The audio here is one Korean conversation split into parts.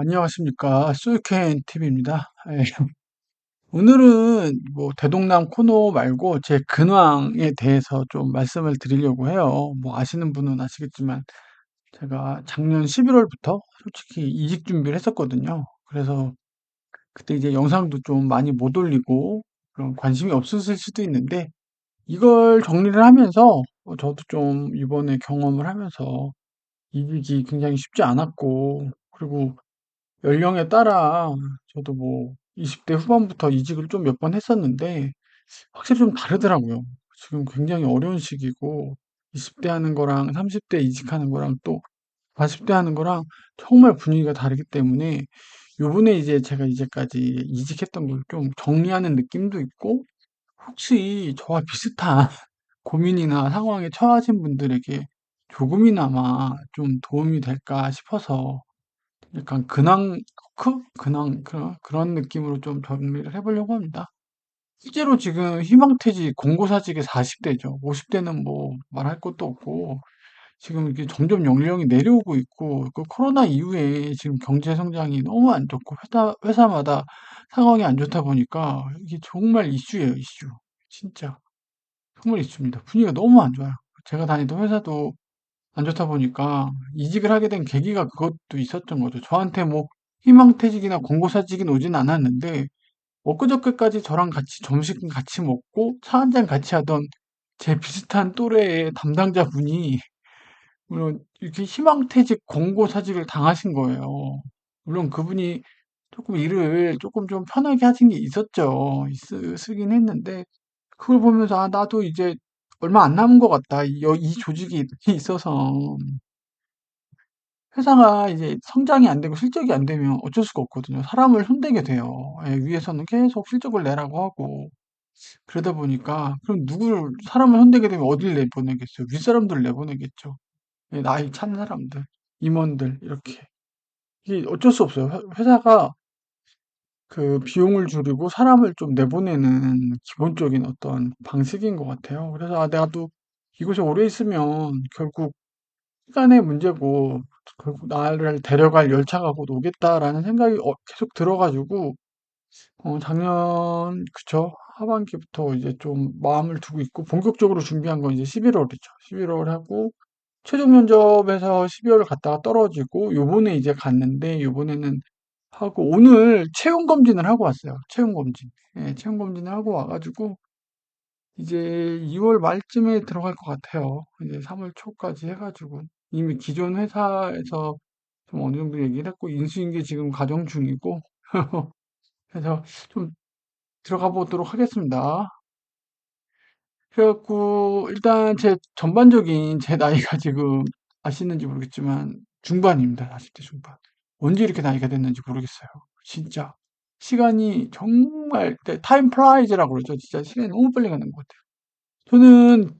안녕하십니까. 수유캔 TV입니다. 예. 오늘은 뭐 대동남 코너 말고 제 근황에 대해서 좀 말씀을 드리려고 해요. 뭐 아시는 분은 아시겠지만 제가 작년 11월부터 솔직히 이직 준비를 했었거든요. 그래서 그때 이제 영상도 좀 많이 못 올리고 그런 관심이 없으실 수도 있는데 이걸 정리를 하면서 저도 좀 이번에 경험을 하면서 이직이 굉장히 쉽지 않았고, 그리고 연령에 따라 저도 뭐 20대 후반부터 이직을 좀 몇 번 했었는데 확실히 좀 다르더라고요. 지금 굉장히 어려운 시기고 20대 하는 거랑 30대 이직하는 거랑 또 40대 하는 거랑 정말 분위기가 다르기 때문에 요번에 이제 제가 이제까지 이직했던 걸 좀 정리하는 느낌도 있고, 혹시 저와 비슷한 고민이나 상황에 처하신 분들에게 조금이나마 좀 도움이 될까 싶어서 약간 근황 토크? 근황 그런 느낌으로 좀 정리를 해 보려고 합니다. 실제로 지금 희망퇴직, 공고사직의 40 대죠. 50 대는 뭐 말할 것도 없고 지금 이게 점점 연령이 내려오고 있고, 그 코로나 이후에 지금 경제 성장이 너무 안 좋고 회사마다 상황이 안 좋다 보니까 이게 정말 이슈예요, 이슈. 진짜 정말 이슈입니다. 분위기가 너무 안 좋아요. 제가 다니던 회사도 안 좋다 보니까 이직을 하게 된 계기가 그것도 있었던 거죠. 저한테 뭐 희망퇴직이나 권고사직이 오진 않았는데 엊그저께까지 저랑 같이 점심 같이 먹고 차 한잔 같이 하던 제 비슷한 또래의 담당자분이 물론 이렇게 희망퇴직 권고사직을 당하신 거예요. 물론 그분이 조금 일을 조금 좀 편하게 하신 게 있었죠. 쓰긴 했는데 그걸 보면서 아 나도 이제 얼마 안 남은 것 같다. 이 조직이 있어서 회사가 이제 성장이 안 되고 실적이 안 되면 어쩔 수가 없거든요. 사람을 손대게 돼요. 예, 위에서는 계속 실적을 내라고 하고 그러다 보니까 그럼 누구를 사람을 손대게 되면 어딜 내보내겠어요? 윗사람들을 내보내겠죠. 예, 나이 찬 사람들, 임원들 이렇게 이게 어쩔 수 없어요. 회사가 그 비용을 줄이고 사람을 좀 내보내는 기본적인 어떤 방식인 것 같아요. 그래서 아, 나도 이곳에 오래 있으면 결국 시간의 문제고 결국 나를 데려갈 열차가 곧 오겠다라는 생각이 계속 들어가지고 작년 그쵸 하반기부터 이제 좀 마음을 두고 있고 본격적으로 준비한 건 이제 11월이죠. 11월 하고 최종 면접에서 12월 갔다가 떨어지고 요번에 이제 갔는데 요번에는 하고 오늘 채용 검진을 하고 왔어요. 채용 검진. 예, 채용 검진을 하고 와가지고 이제 2월 말쯤에 들어갈 것 같아요. 이제 3월 초까지 해가지고 이미 기존 회사에서 좀 어느 정도 얘기를 했고 인수인계 지금 과정 중이고 그래서 좀 들어가 보도록 하겠습니다. 그래갖고 일단 제 전반적인 제 나이가 지금 아시는지 모르겠지만 중반입니다. 40대 중반. 언제 이렇게 나이가 됐는지 모르겠어요. 진짜 시간이 정말 타임 플라이즈라고 그러죠. 진짜 시간이 너무 빨리 가는 것 같아요. 저는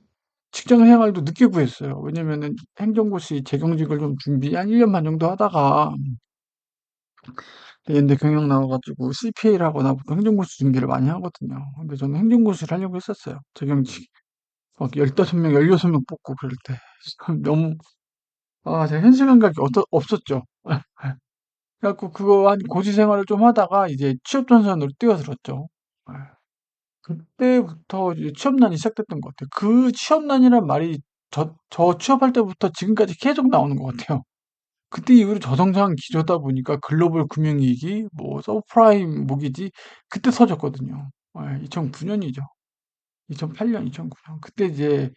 직장 생활도 늦게 구했어요. 왜냐면은 행정고시 재경직을 좀 준비 한 1년 반 정도 하다가 연대 경영 나와가지고 CPA를 하거나 보통 행정고시 준비를 많이 하거든요. 근데 저는 행정고시를 하려고 했었어요. 재경직. 막 15명, 16명 뽑고 그럴 때. 너무, 아, 제가 현실 감각이 없었죠. 그래갖고 그거 한 고시 생활을 좀 하다가 이제 취업 전선으로 뛰어들었죠. 예. 그때부터 이제 취업난이 시작됐던 것 같아요. 그 취업난이란 말이 저 취업할 때부터 지금까지 계속 나오는 것 같아요. 그때 이후로 저성장 기조다 보니까 글로벌 금융위기, 뭐 서브프라임 모기지 그때 터졌거든요. 2009년이죠. 2008년, 2009년. 그때 이제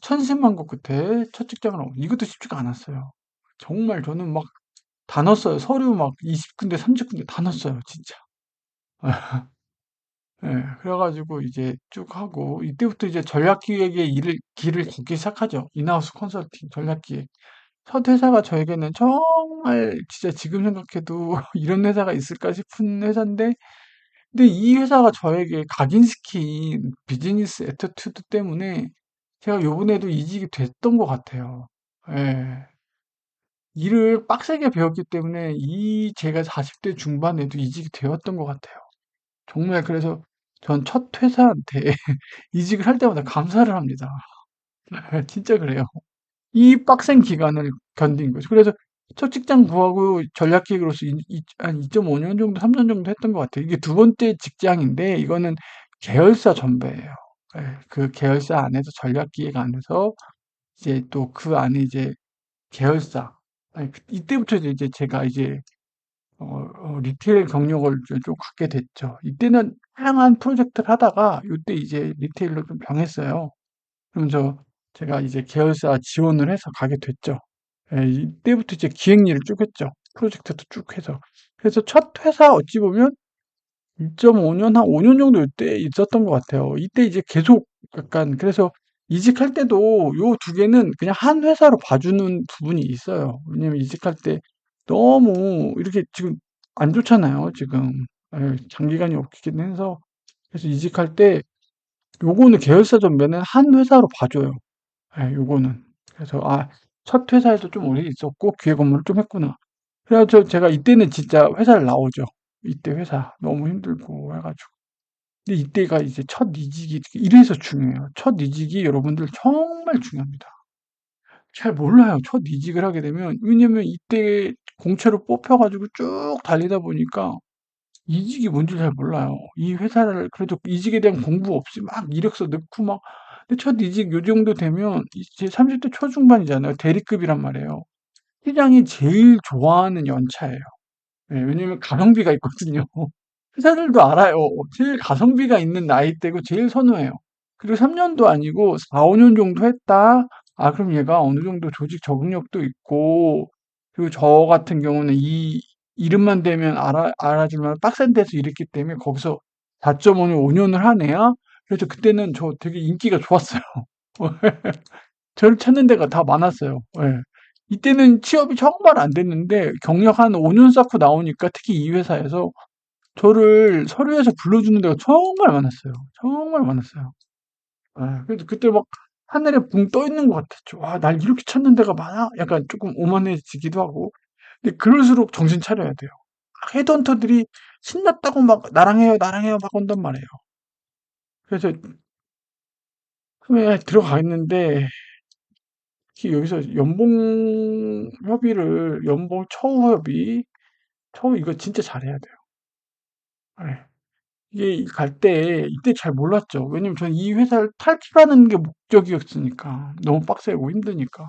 천신만고 끝에 첫 직장을 이것도 쉽지가 않았어요. 정말 저는 막 다 넣었어요. 서류 막 20군데, 30군데 다 넣었어요. 진짜. 예, 그래가지고 이제 쭉 하고 이때부터 이제 전략기획의 길을 걷기 시작하죠. 인하우스 컨설팅 전략기획. 첫 회사가 저에게는 정말 진짜 지금 생각해도 이런 회사가 있을까 싶은 회사인데, 근데 이 회사가 저에게 각인시킨 비즈니스 애티튜드 때문에 제가 요번에도 이직이 됐던 것 같아요. 예. 일을 빡세게 배웠기 때문에 제가 40대 중반에도 이직이 되었던 것 같아요. 정말 그래서 전 첫 회사한테 이직을 할 때마다 감사를 합니다. 진짜 그래요. 이 빡센 기간을 견딘 거죠. 그래서 첫 직장 구하고 전략기획으로서 한 2.5년 정도, 3년 정도 했던 것 같아요. 이게 두 번째 직장인데, 이거는 계열사 전배예요. 예, 그 계열사 안에서 전략기획 안에서 이제 또 그 안에 이제 계열사. 아니, 이때부터 이제 제가 이제 리테일 경력을 이제 좀 갖게 됐죠. 이때는 다양한 프로젝트를 하다가 이때 이제 리테일로 좀 병했어요. 그러면서 제가 이제 계열사 지원을 해서 가게 됐죠. 예, 이때부터 이제 기획 일을 쭉 했죠. 프로젝트도 쭉 해서. 그래서 첫 회사 어찌 보면 2.5년, 한 5년 정도 이때 있었던 것 같아요. 이때 이제 계속 약간, 그래서 이직할 때도 요 두 개는 그냥 한 회사로 봐주는 부분이 있어요. 왜냐면 이직할 때 너무 이렇게 지금 안 좋잖아요, 지금. 예, 장기간이 없긴 해서. 그래서 이직할 때 요거는 계열사 전배는 한 회사로 봐줘요. 예, 요거는. 그래서, 아, 첫 회사에서 좀 오래 있었고, 기획 업무를 좀 했구나. 그래서 제가 이때는 진짜 회사를 나오죠. 이때 회사. 너무 힘들고 해가지고. 근데 이때가 이제 첫 이직이, 이래서 중요해요. 첫 이직이 여러분들 정말 중요합니다. 잘 몰라요. 첫 이직을 하게 되면. 왜냐면 이때 공채로 뽑혀가지고 쭉 달리다 보니까 이직이 뭔지 잘 몰라요. 이 회사를, 그래도 이직에 대한 공부 없이 막 이력서 넣고 막, 근데 첫 이직 요 정도 되면 이제 30대 초중반이잖아요. 대리급이란 말이에요. 시장이 제일 좋아하는 연차예요. 예, 왜냐면 가성비가 있거든요. 회사들도 알아요. 제일 가성비가 있는 나이대고 제일 선호해요. 그리고 3년도 아니고 4, 5년 정도 했다. 아, 그럼 얘가 어느 정도 조직 적응력도 있고, 그리고 저 같은 경우는 이 이름만 대면 알아줄 만한 빡센 데서 일했기 때문에 거기서 4.5년, 5년을 한 애야. 그래서 그때는 저 되게 인기가 좋았어요. 저를 찾는 데가 다 많았어요. 예. 이때는 취업이 정말 안 됐는데 경력 한 5년 쌓고 나오니까 특히 이 회사에서 저를 서류에서 불러주는 데가 정말 많았어요. 정말 많았어요. 예, 그래서 그때 막 하늘에 붕 떠 있는 것 같았죠. 와, 날 이렇게 찾는 데가 많아? 약간 조금 오만해지기도 하고. 근데 그럴수록 정신 차려야 돼요. 헤드헌터들이 신났다고 막 나랑 해요 막 온단 말이에요. 그래서 처음에 들어가 있는데 특히 여기서 연봉 처우 협의, 처우 이거 진짜 잘해야 돼요. 예. 이게 갈 때 이때 잘 몰랐죠. 왜냐면 저는 이 회사를 탈출하는 게 목적이었으니까. 너무 빡세고 힘드니까.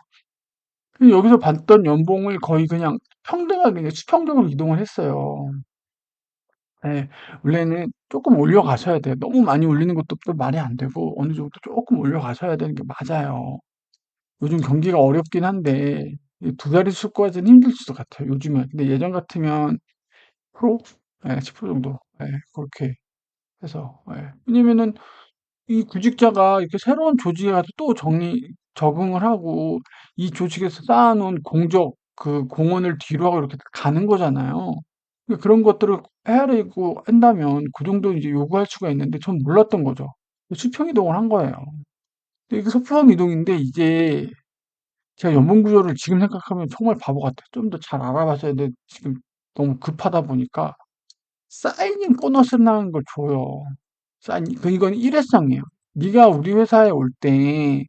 그래서 여기서 받던 연봉을 거의 그냥 평등하게 그냥 수평적으로 이동을 했어요. 예. 원래는 조금 올려가셔야 돼요. 너무 많이 올리는 것도 또 말이 안 되고 어느 정도 조금 올려가셔야 되는 게 맞아요. 요즘 경기가 어렵긴 한데 두 자릿수까지는 힘들 수도 같아요, 요즘은. 근데 예전 같으면 프로? 예, 10% 정도. 예, 그렇게 해서. 예. 왜냐면은 이 구직자가 이렇게 새로운 조직에 가서 또 적응을 하고 이 조직에서 쌓아놓은 그 공헌을 뒤로 하고 이렇게 가는 거잖아요. 그러니까 그런 것들을 헤아리고 한다면 그 정도 이제 요구할 수가 있는데 전 몰랐던 거죠. 수평 이동을 한 거예요. 근데 이게 수평 이동인데 이제 제가 연봉 구조를 지금 생각하면 정말 바보 같아요. 좀 더 잘 알아봤어야 돼. 지금 너무 급하다 보니까 사이닝 보너스라는 걸 줘요. 이건 일회성이에요. 네가 우리 회사에 올 때,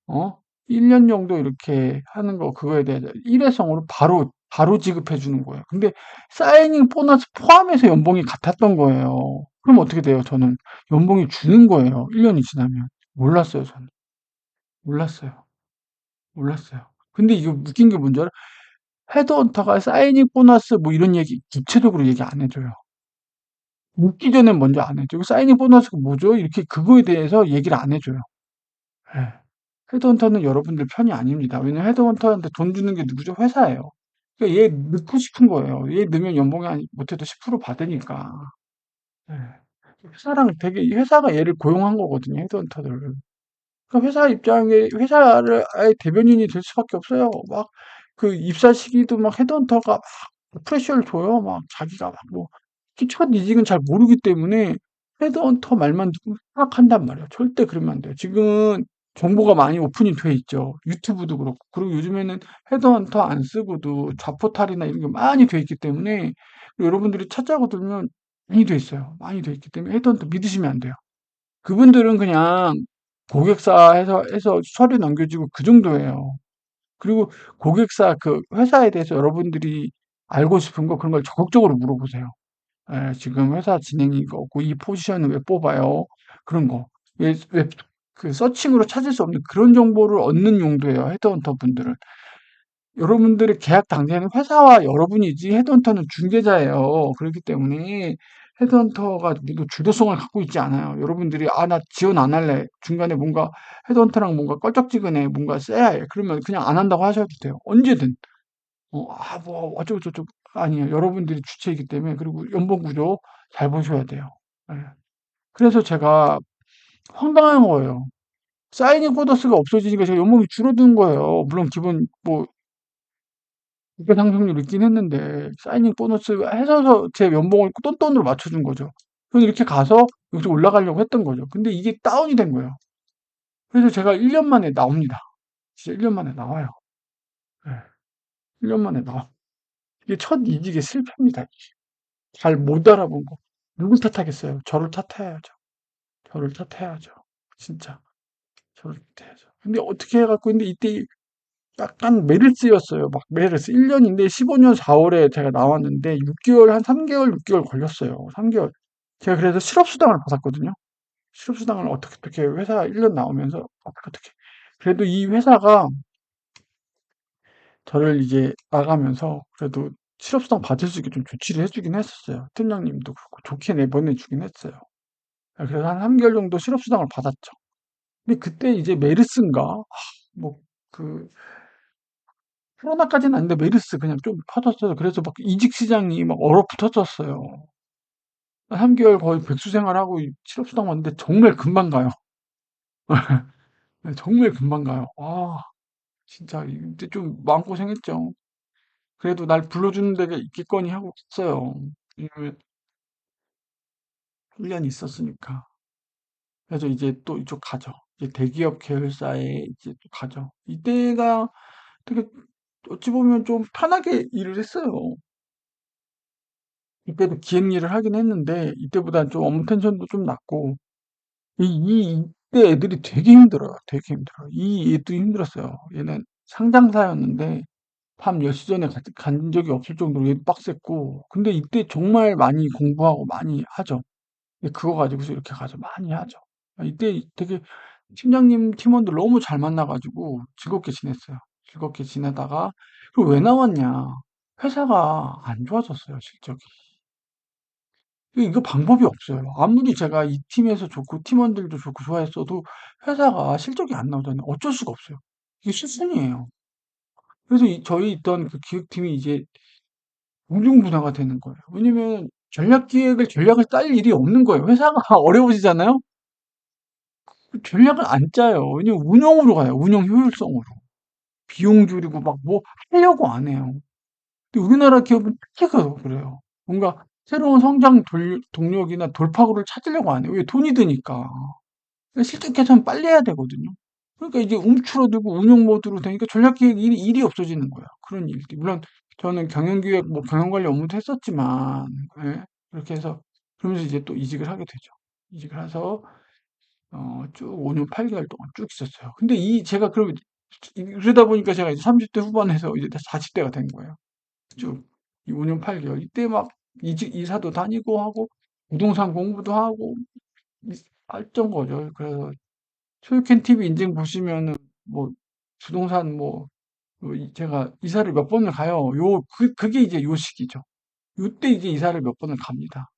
어? 1년 정도 이렇게 하는 거, 그거에 대해서 일회성으로 바로 지급해 주는 거예요. 근데 사이닝 보너스 포함해서 연봉이 같았던 거예요. 그럼 어떻게 돼요, 저는? 연봉이 주는 거예요. 1년이 지나면. 몰랐어요, 저는. 몰랐어요. 몰랐어요. 근데 이거 웃긴 게 뭔지 알아? 헤드헌터가 사이닝 보너스 뭐 이런 얘기 구체적으로 얘기 안 해줘요. 묻기 전에 먼저 안 해줘. 사이닝 보너스가 뭐죠? 이렇게 그거에 대해서 얘기를 안 해줘요. 예. 헤드헌터는 여러분들 편이 아닙니다. 왜냐면 헤드헌터한테 돈 주는 게 누구죠? 회사예요. 그러니까 얘 넣고 싶은 거예요. 얘 넣으면 연봉이 못해도 10% 받으니까. 예. 회사가 얘를 고용한 거거든요, 헤드헌터를. 그러니까 회사를 아예 대변인이 될 수밖에 없어요. 막, 그 입사 시기도 막 헤드헌터가 막 프레셔를 줘요. 막 자기가 막 뭐, 첫 이직은 잘 모르기 때문에 헤드헌터 말만 듣고 파악한단 말이에요. 절대 그러면 안 돼요. 지금은 정보가 많이 오픈이 돼 있죠. 유튜브도 그렇고. 그리고 요즘에는 헤드헌터 안 쓰고도 좌포탈이나 이런 게 많이 돼 있기 때문에 여러분들이 찾자고 들면 많이 돼 있어요. 많이 돼 있기 때문에 헤드헌터 믿으시면 안 돼요. 그분들은 그냥 고객사 해서 서류 넘겨주고 그 정도예요. 그리고 고객사 그 회사에 대해서 여러분들이 알고 싶은 거 그런 걸 적극적으로 물어보세요. 예, 지금 회사 진행이 이거고 이 포지션을 왜 뽑아요? 그런 거. 왜 그 서칭으로 찾을 수 없는 그런 정보를 얻는 용도예요. 헤드헌터 분들은. 여러분들의 계약 당시에는 회사와 여러분이지 헤드헌터는 중개자예요. 그렇기 때문에 헤드헌터가 모두 주도성을 갖고 있지 않아요. 여러분들이 아, 나 지원 안 할래. 중간에 뭔가 헤드헌터랑 뭔가 껄쩍지근해. 뭔가 쎄야 해. 그러면 그냥 안 한다고 하셔도 돼요. 언제든. 뭐 어쩌고저쩌고 아니에요. 여러분들이 주체이기 때문에 그리고 연봉 구조 잘 보셔야 돼요. 예. 그래서 제가 황당한 거예요. 사이닝 보너스가 없어지니까 제가 연봉이 줄어드는 거예요. 물론 기본 뭐 물가 상승률 있긴 했는데 사이닝 보너스 해서 제 연봉을 똔똔으로 맞춰준 거죠. 저는 이렇게 가서 여기서 올라가려고 했던 거죠. 근데 이게 다운이 된 거예요. 그래서 제가 1년 만에 나옵니다. 진짜 1년 만에 나와요. 예. 1년 만에 나와. 이게 첫 이직의 실패입니다. 잘 못 알아본 거. 누굴 탓하겠어요? 저를 탓해야죠. 저를 탓해야죠. 진짜. 저를 탓해야죠. 근데 어떻게 해갖고, 근데 이때 약간 메르스였어요. 막 메르스. 1년인데 15년 4월에 제가 나왔는데 6개월, 한 3개월, 6개월 걸렸어요. 3개월. 제가 그래서 실업수당을 받았거든요. 실업수당을 어떻게 회사 1년 나오면서 어떻게. 그래도 이 회사가 저를 이제 나가면서 그래도 실업수당 받을 수 있게 좀 조치를 해주긴 했었어요. 팀장님도 그렇고 좋게 내보내주긴 했어요. 그래서 한 3개월 정도 실업수당을 받았죠. 근데 그때 이제 메르스인가? 뭐, 그, 코로나까지는 아닌데 메르스 그냥 좀 퍼졌어요. 그래서 막 이직 시장이 막 얼어붙었었어요. 3개월 거의 백수 생활하고 실업수당 왔는데 정말 금방 가요. 정말 금방 가요. 진짜 이때 좀 마음고생했죠. 그래도 날 불러주는 데가 있겠거니 하고 있어요. 왜냐면 1년 있었으니까. 그래서 이제 또 이쪽 가죠. 이제 대기업 계열사에 이제 또 가죠. 이때가 되게 어찌 보면 좀 편하게 일을 했어요. 이때도 기획 일을 하긴 했는데 이때보다 좀 업무 텐션도 좀 낮고 이때 애들이 되게 힘들어요. 되게 힘들어요. 이 애도 힘들었어요. 얘는 상장사였는데 밤 10시 전에 간 적이 없을 정도로 얘도 빡셌고 근데 이때 정말 많이 공부하고 많이 하죠. 근데 그거 가지고서 이렇게 가서 많이 하죠. 이때 되게 팀장님 팀원들 너무 잘 만나가지고 즐겁게 지냈어요. 즐겁게 지내다가 그리고 왜 나왔냐? 회사가 안 좋아졌어요, 실적이. 이거 방법이 없어요. 아무리 제가 이 팀에서 좋고 팀원들도 좋고 좋아했어도 회사가 실적이 안 나오잖아요. 어쩔 수가 없어요. 이게 실순이에요. 그래서 저희 있던 그 기획팀이 이제 우중분화가 되는 거예요. 왜냐면 전략을 짤 일이 없는 거예요. 회사가 어려워지잖아요. 그 전략을 안 짜요. 왜냐면 운영으로 가요. 운영 효율성으로. 비용 줄이고 막 뭐 하려고 안 해요. 근데 우리나라 기업은 특히 그래요. 뭔가 새로운 성장 동력이나 돌파구를 찾으려고 안 해요. 왜 돈이 드니까. 실적 개선 빨리 해야 되거든요. 그러니까 이제 움츠러들고 운영 모드로 되니까 전략기획 일이 없어지는 거예요. 그런 일들이. 물론 저는 경영기획, 뭐 경영관리 업무도 했었지만, 예, 그렇게 해서 그러면서 이제 또 이직을 하게 되죠. 이직을 해서 쭉 5년 8개월 동안 쭉 있었어요. 근데 제가 그러다 보니까 제가 이제 30대 후반에서 이제 40대가 된 거예요. 쭉 이 5년 8개월 이때 막 이사도 다니고 하고 부동산 공부도 하고 했던 거죠. 그래서 소유권 TV 인증 보시면은 뭐 부동산 제가 이사를 몇 번을 가요. 그게 이제 요 시기죠. 요때 이제 이사를 몇 번을 갑니다.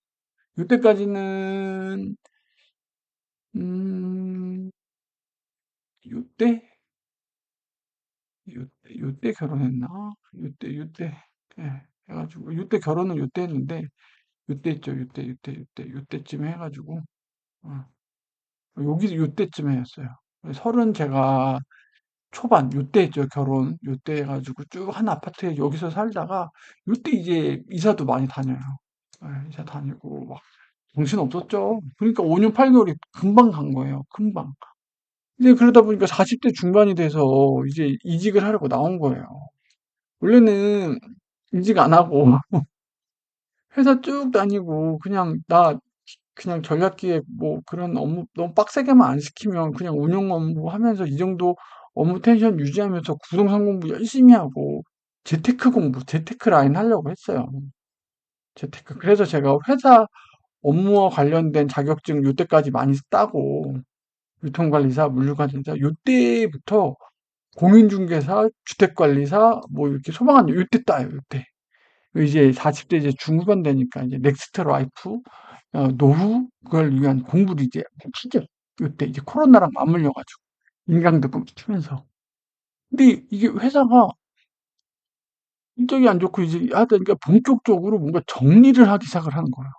요때까지는 음 요때 요때 결혼했나? 요때 예, 해가지고 요때 결혼은 요때 했는데 요때 했죠. 요때쯤 해가지고 어, 여기 요때쯤 했어요. 서른 제가 초반 요때 했죠. 결혼 요때 해가지고 쭉 한 아파트에 여기서 살다가 요때 이제 이사도 많이 다녀요. 예, 이사 다니고 막 정신 없었죠. 그러니까 5년 8개월이 금방 간 거예요. 금방. 이제 그러다 보니까 40대 중반이 돼서 이제 이직을 하려고 나온 거예요. 원래는 이직 안 하고 회사 쭉 다니고 그냥 전략기획 뭐 그런 업무 너무 빡세게만 안 시키면 그냥 운영 업무 하면서 이 정도 업무 텐션 유지하면서 부동산 공부 열심히 하고 재테크 공부, 재테크 라인 하려고 했어요. 재테크. 그래서 제가 회사 업무와 관련된 자격증 요때까지 많이 따고 유통관리사, 물류관리사 요때부터 공인중개사, 주택관리사 뭐 이렇게 소방관 요때 따요. 요때. 이제 40대 이제 중후반 되니까 이제 넥스트 라이프 노후 그걸 위한 공부를 이제 하죠. 요때 이제 코로나랑 맞물려 가지고 인강도 치면서. 근데 이게 회사가 실적이 안 좋고 이제 하다 보니까 본격적으로 뭔가 정리를 하기 시작을 하는 거예요.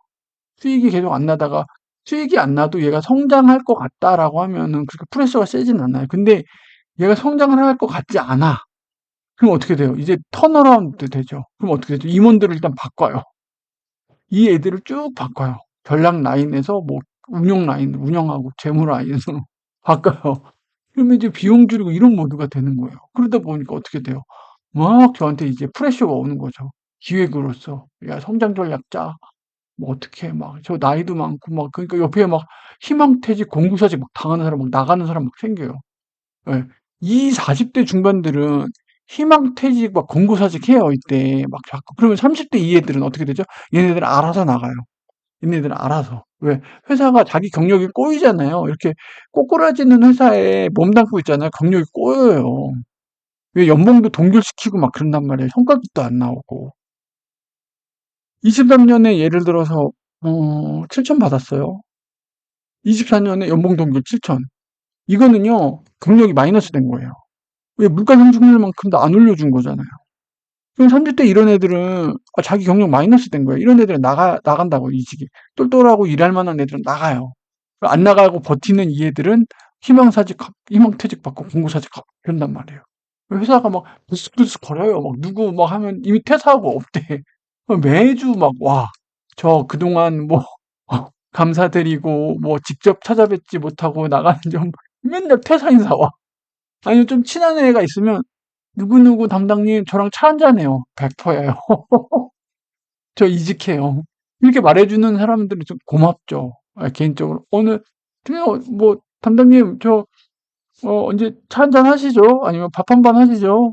수익이 계속 안 나다가 수익이 안 나도 얘가 성장할 것 같다라고 하면은 그렇게 프레셔가 세진 않아요. 근데 얘가 성장을 할 것 같지 않아. 그럼 어떻게 돼요? 이제 턴어라운드 되죠. 그럼 어떻게 되죠? 임원들을 일단 바꿔요. 이 애들을 쭉 바꿔요. 전략 라인에서 뭐 운영 라인, 운영하고 재무 라인으로 바꿔요. 그러면 이제 비용 줄이고 이런 모드가 되는 거예요. 그러다 보니까 어떻게 돼요? 막 저한테 이제 프레셔가 오는 거죠. 기획으로서. 야, 성장 전략 짜. 뭐 어떻게 막, 저 나이도 많고 막, 그러니까 옆에 막 희망퇴직, 공구사직 막 당하는 사람, 막 나가는 사람 막 생겨요. 예. 이 40대 중반들은 희망퇴직 막 공고사직 해요, 이때. 막 자꾸. 그러면 30대 이 애들은 어떻게 되죠? 얘네들은 알아서 나가요. 얘네들은 알아서. 왜? 회사가 자기 경력이 꼬이잖아요. 이렇게 꼬꾸라지는 회사에 몸담고 있잖아요. 경력이 꼬여요. 왜 연봉도 동결시키고 막 그런단 말이에요. 성과급도 안 나오고. 23년에 예를 들어서 7천 받았어요. 24년에 연봉 동결 7천. 이거는요. 경력이 마이너스 된 거예요. 왜 물가 상승률만큼도 안 올려준 거잖아요. 그럼 30대 이런 애들은 자기 경력 마이너스 된 거예요. 이런 애들은 나간다고 이직이. 똘똘하고 일할 만한 애들은 나가요. 안 나가고 버티는 이 애들은 희망퇴직 받고 공고사직 하고 그런단 말이에요. 회사가 막 불쑥불쑥 거려요. 막 누구 막 하면 이미 퇴사하고 없대. 매주 막, 와, 저 그동안 뭐, 감사드리고, 뭐, 직접 찾아뵙지 못하고 나가는 점 맨날 퇴사 인사 와. 아니면 좀 친한 애가 있으면 누구누구 담당님 저랑 차 한잔해요. 100%예요. 저 이직해요. 이렇게 말해주는 사람들이 좀 고맙죠. 개인적으로. 오늘, 뭐, 담당님, 언제 차 한잔 하시죠? 아니면 밥 한번 하시죠?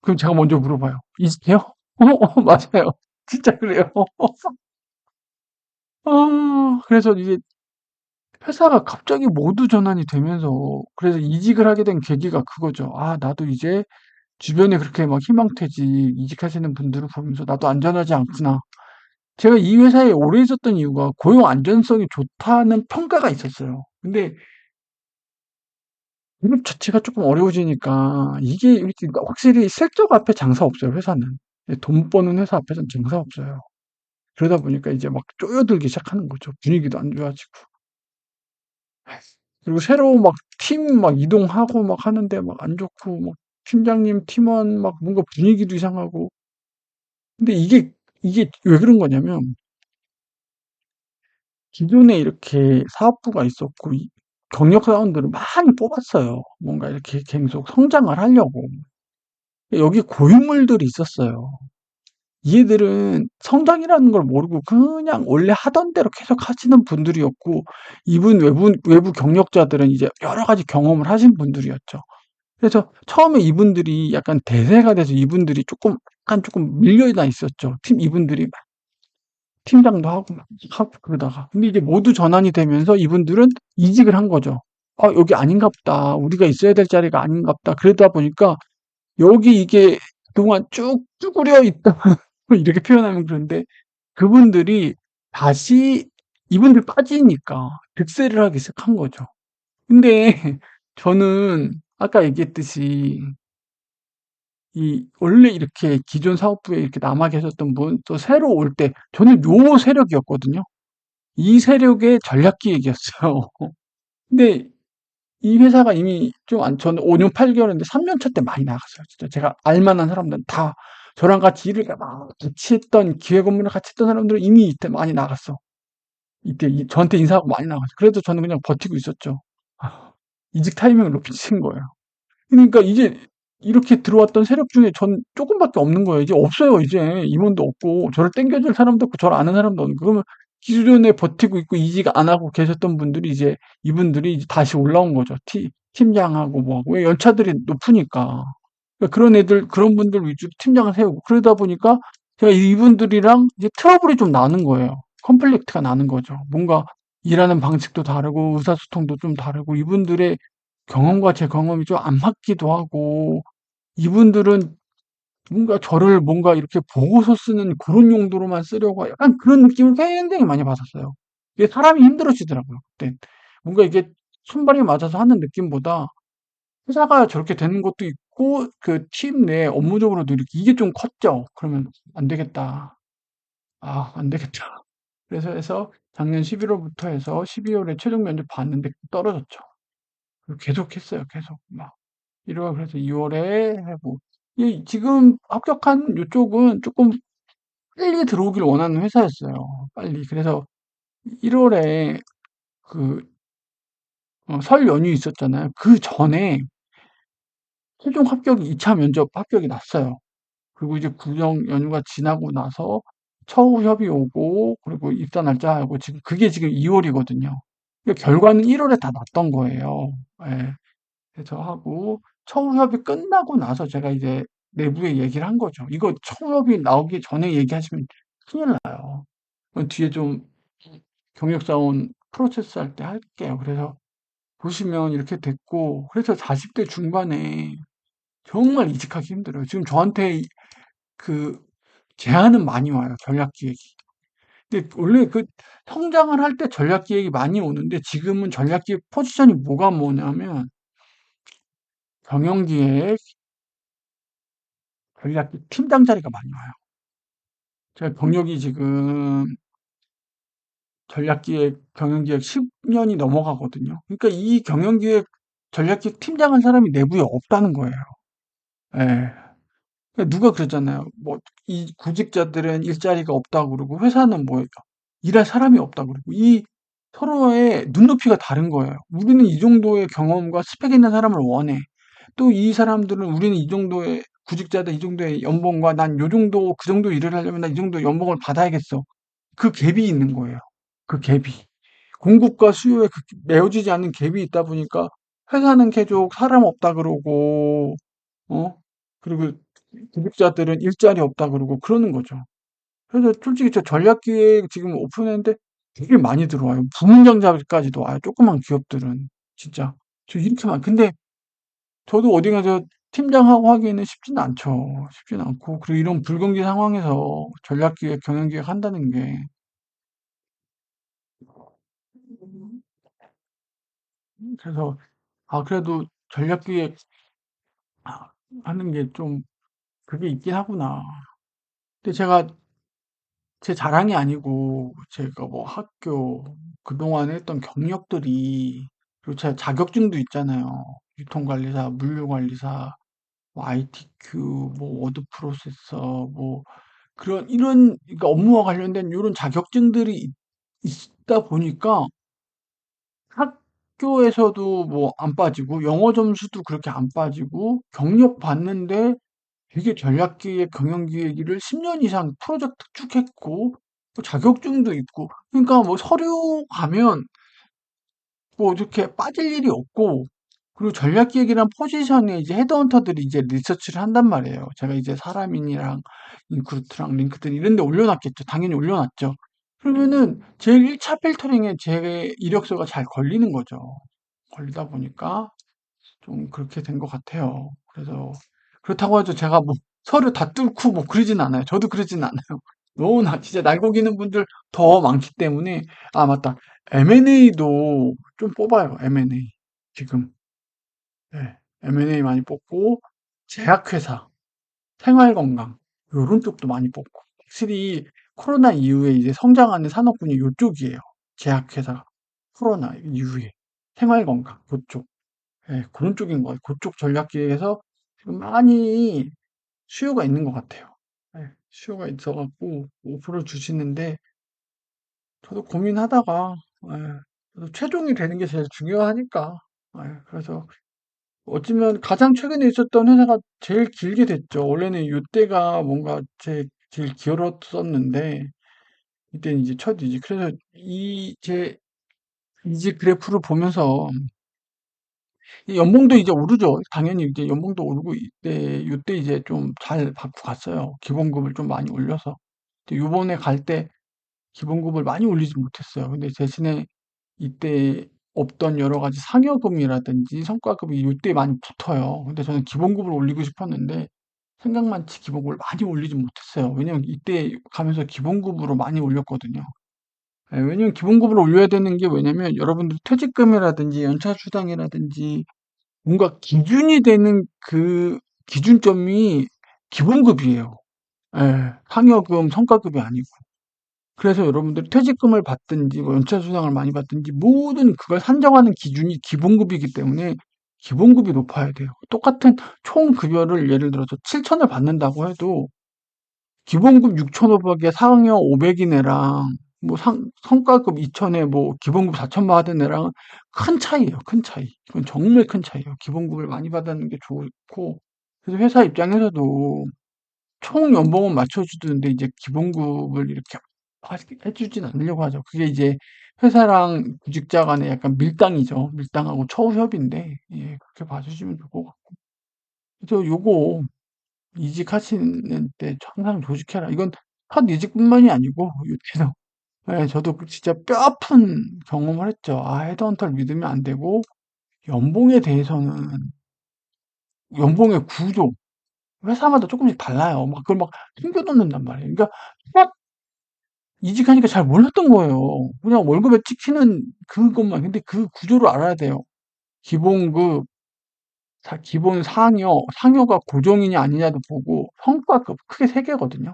그럼 제가 먼저 물어봐요. 이직해요? 맞아요. 진짜 그래요. 그래서 이게 회사가 갑자기 모두 전환이 되면서, 그래서 이직을 하게 된 계기가 그거죠. 아, 나도 이제 주변에 그렇게 막 희망퇴직, 이직하시는 분들을 보면서 나도 안전하지 않구나. 제가 이 회사에 오래 있었던 이유가 고용 안전성이 좋다는 평가가 있었어요. 근데 그룹 자체가 조금 어려워지니까 이게 이렇게 확실히 실적 앞에 장사 없어요, 회사는. 돈 버는 회사 앞에서는 장사 없어요. 그러다 보니까 이제 막 쪼여들기 시작하는 거죠. 분위기도 안 좋아지고. 그리고 새로 막 팀 막 이동하고 막 하는데 막 안 좋고, 막 팀장님, 팀원 막 뭔가 분위기도 이상하고. 근데 이게 왜 그런 거냐면, 기존에 이렇게 사업부가 있었고, 경력 사원들을 많이 뽑았어요. 뭔가 이렇게 계속 성장을 하려고. 여기 고인물들이 있었어요. 얘들은 성장이라는 걸 모르고 그냥 원래 하던 대로 계속 하시는 분들이었고, 외부 경력자들은 이제 여러 가지 경험을 하신 분들이었죠. 그래서 처음에 이분들이 약간 대세가 돼서 이분들이 약간 조금 밀려나 있었죠. 이분들이 막 팀장도 하고 그러다가. 근데 이제 모두 전환이 되면서 이분들은 이직을 한 거죠. 여기 아닌가 보다. 우리가 있어야 될 자리가 아닌가 보다. 그러다 보니까 여기 이게 그동안 쭉 쭈그려 있다. 이렇게 표현하면 그런데 그분들이 다시 이분들 빠지니까 득세를 하기 시작한 거죠. 근데 저는 아까 얘기했듯이 원래 이렇게 기존 사업부에 이렇게 남아 계셨던 분, 또 새로 올 때, 저는 요 세력이었거든요. 이 세력의 전략 기획이었어요. 근데 이 회사가 이미 저는 5년 8개월인데 3년 차 때 많이 나갔어요. 진짜 제가 알만한 사람들은 다 저랑 같이 일을 막 같이 했던 기획 업무를 같이 했던 사람들은 이미 이때 많이 나갔어. 이때 저한테 인사하고 많이 나갔어. 그래도 저는 그냥 버티고 있었죠. 이직 타이밍을 놓친 거예요. 그러니까 이제 이렇게 들어왔던 세력 중에 전 조금밖에 없는 거예요. 이제 없어요. 이제 임원도 없고 저를 땡겨줄 사람도 없고 저를 아는 사람도 없고 그러면 기존에 버티고 있고 이직 안 하고 계셨던 분들이 이제 이분들이 이제 다시 올라온 거죠. 팀장하고 뭐하고 왜 연차들이 높으니까. 그러니까 그런 애들 그런 분들 위주로 팀장을 세우고 그러다 보니까 제가 이분들이랑 이제 트러블이 좀 나는 거예요. 컨플릭트가 나는 거죠. 뭔가 일하는 방식도 다르고 의사소통도 좀 다르고 이분들의 경험과 제 경험이 좀 안 맞기도 하고 이분들은 뭔가 저를 뭔가 이렇게 보고서 쓰는 그런 용도로만 쓰려고 약간 그런 느낌을 굉장히 많이 받았어요. 이게 사람이 힘들어지더라고요, 그때. 뭔가 이게 손발이 맞아서 하는 느낌보다 회사가 저렇게 되는 것도 있고 그 팀 내 업무적으로도 이렇게 이게 좀 컸죠. 그러면 안 되겠다. 아, 안 되겠다. 그래서 해서 작년 11월부터 해서 12월에 최종 면접 봤는데 떨어졌죠. 그리고 계속 했어요. 계속 막 1월 그래서 2월에 하고 이 지금 합격한 요쪽은 조금 빨리 들어오길 원하는 회사였어요. 빨리. 그래서 1월에 그 설 연휴 있었잖아요. 그 전에 최종 합격이 2차 면접 합격이 났어요. 그리고 이제 구정 연휴가 지나고 나서 처우 협의 오고 그리고 입사 날짜 하고 지금 그게 지금 2월이거든요. 결과는 1월에 다 났던 거예요. 예. 그래서 하고 처우 협의 끝나고 나서 제가 이제 내부에 얘기를 한 거죠. 이거 처우 협의 나오기 전에 얘기하시면 큰일 나요. 뒤에 좀 경력자원 프로세스 할 때 할게요. 그래서 보시면 이렇게 됐고 그래서 40대 중반에 정말 이직하기 힘들어요. 지금 저한테 그 제안은 많이 와요. 전략 기획이. 근데 원래 그 성장을 할 때 전략 기획이 많이 오는데 지금은 전략 기획 포지션이 뭐가 뭐냐면 경영 기획, 전략 기획 팀장 자리가 많이 와요. 제가 경력이 지금 전략 기획, 경영 기획 10년이 넘어가거든요. 그러니까 이 경영 기획, 전략 기획 팀장한 사람이 내부에 없다는 거예요. 예. 그러니까 누가 그러잖아요. 뭐, 이 구직자들은 일자리가 없다고 그러고, 회사는 뭐, 일할 사람이 없다고 그러고, 이 서로의 눈높이가 다른 거예요. 우리는 이 정도의 경험과 스펙 있는 사람을 원해. 또 이 사람들은 우리는 이 정도의 구직자들 이 정도의 연봉과 난 요 정도, 그 정도 일을 하려면 난 이 정도 연봉을 받아야겠어. 그 갭이 있는 거예요. 그 갭이. 공급과 수요에 그 메워지지 않는 갭이 있다 보니까 회사는 계속 사람 없다 그러고, 어? 그리고 구직자들은 일자리 없다 그러고 그러는 거죠. 그래서 솔직히 저 전략기획 지금 오픈했는데 되게 많이 들어와요. 부문장자까지도 와요. 조그만 기업들은 진짜 저 이렇게 많. 근데 저도 어디 가서 팀장하고 하기에는 쉽지는 않죠. 쉽지는 않고 그리고 이런 불경기 상황에서 전략기획, 경영기획 한다는 게 그래서 아 그래도 전략기획 하는 게 좀 그게 있긴 하구나. 근데 제가 제 자랑이 아니고 제가 뭐 학교 그동안 했던 경력들이 그리고 제 자격증도 있잖아요. 유통관리사, 물류관리사, 뭐 ITQ, 뭐 워드 프로세서, 뭐 그런 이런 그러니까 업무와 관련된 이런 자격증들이 있다 보니까 학교에서도 뭐 안 빠지고 영어 점수도 그렇게 안 빠지고 경력 받는데 되게 전략기획, 경영기획을 10년 이상 프로젝트 쭉 했고, 또 자격증도 있고, 그러니까 뭐 서류 가면 뭐 이렇게 빠질 일이 없고, 그리고 전략기획이란 포지션에 이제 헤드헌터들이 이제 리서치를 한단 말이에요. 제가 이제 사람인이랑 인크루트랑 링크드인 이런 데 올려놨겠죠. 당연히 올려놨죠. 그러면은 제일 1차 필터링에 제 이력서가 잘 걸리는 거죠. 걸리다 보니까 좀 그렇게 된 것 같아요. 그래서 그렇다고 해서 제가 뭐 서류 다 뚫고 뭐 그러진 않아요. 저도 그러진 않아요. 너무나 진짜 날고기는 분들 더 많기 때문에 아 맞다. M&A도 좀 뽑아요. M&A 지금 네. M&A 많이 뽑고 제약회사, 생활건강 요런 쪽도 많이 뽑고 확실히 코로나 이후에 이제 성장하는 산업군이 요쪽이에요. 제약회사 코로나 이후에 생활건강 그쪽 예, 그런 쪽인 것 같아요. 그쪽 전략기획에서 지금 많이 수요가 있는 것 같아요. 예, 수요가 있어갖고 오프를 주시는데 저도 고민하다가 예, 저도 최종이 되는 게 제일 중요하니까 예, 그래서 어쩌면 가장 최근에 있었던 회사가 제일 길게 됐죠. 원래는 이때가 뭔가 제일 길었었는데 이때는 이제 첫 이직. 그래서 제 이직 그래프를 보면서 이 연봉도 이제 오르죠. 당연히 이제 연봉도 오르고 요때 이제 좀 잘 받고 갔어요. 기본급을 좀 많이 올려서. 근데 요번에 갈 때 기본급을 많이 올리지 못했어요. 근데 대신에 이때 없던 여러 가지 상여금이라든지 성과급이 요때 많이 붙어요. 근데 저는 기본급을 올리고 싶었는데 생각만치 기본급을 많이 올리지 못했어요. 왜냐면 이때 가면서 기본급으로 많이 올렸거든요. 예, 왜냐면 기본급을 올려야 되는 게 왜냐면 여러분들 퇴직금이라든지 연차수당이라든지 뭔가 기준이 되는 그 기준점이 기본급이에요. 예, 상여금, 성과급이 아니고. 그래서 여러분들이 퇴직금을 받든지 뭐 연차수당을 많이 받든지 모든 그걸 산정하는 기준이 기본급이기 때문에 기본급이 높아야 돼요. 똑같은 총급여를 예를 들어서 7천을 받는다고 해도 기본급 6,500에 상여 500인 애랑 뭐 성과급 2천에 뭐 기본급 4천 받은 애랑 큰 차이예요. 큰 차이. 이건 정말 큰 차이예요. 기본급을 많이 받는 게 좋고 그래서 회사 입장에서도 총 연봉은 맞춰주는데 이제 기본급을 이렇게 해주진 않으려고 하죠. 그게 이제 회사랑 구직자 간의 약간 밀당이죠. 밀당하고 처우협인데 예, 그렇게 봐주시면 좋을 것 같고. 그래서 요거 이직하시는 때 항상 조직해라. 이건 첫 이직뿐만이 아니고 요때도 예, 저도 진짜 뼈아픈 경험을 했죠. 아, 헤드헌터를 믿으면 안 되고 연봉에 대해서는 연봉의 구조 회사마다 조금씩 달라요. 막 그걸 막 숨겨 놓는단 말이에요. 그러니까 딱 이직하니까 잘 몰랐던 거예요. 그냥 월급에 찍히는 그것만. 근데 그 구조를 알아야 돼요. 기본급, 기본 상여, 상여가 고정이냐 아니냐도 보고 성과급 크게 세 개거든요.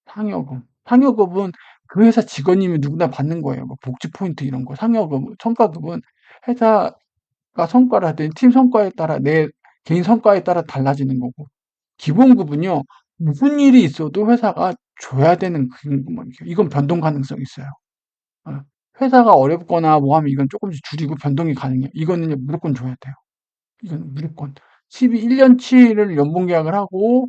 상여금. 상여금은 그 회사 직원이면 누구나 받는 거예요. 뭐 복지 포인트 이런 거. 상여금, 성과급은 회사가 성과라든 팀 성과에 따라 내 개인 성과에 따라 달라지는 거고. 기본급은요. 무슨 일이 있어도 회사가 줘야 되는 그것만. 이건 변동 가능성이 있어요. 어, 회사가 어렵거나 뭐 하면 이건 조금씩 줄이고 변동이 가능해요. 이거는 이제 무조건 줘야 돼요. 이건 무조건. 1년치를 연봉 계약을 하고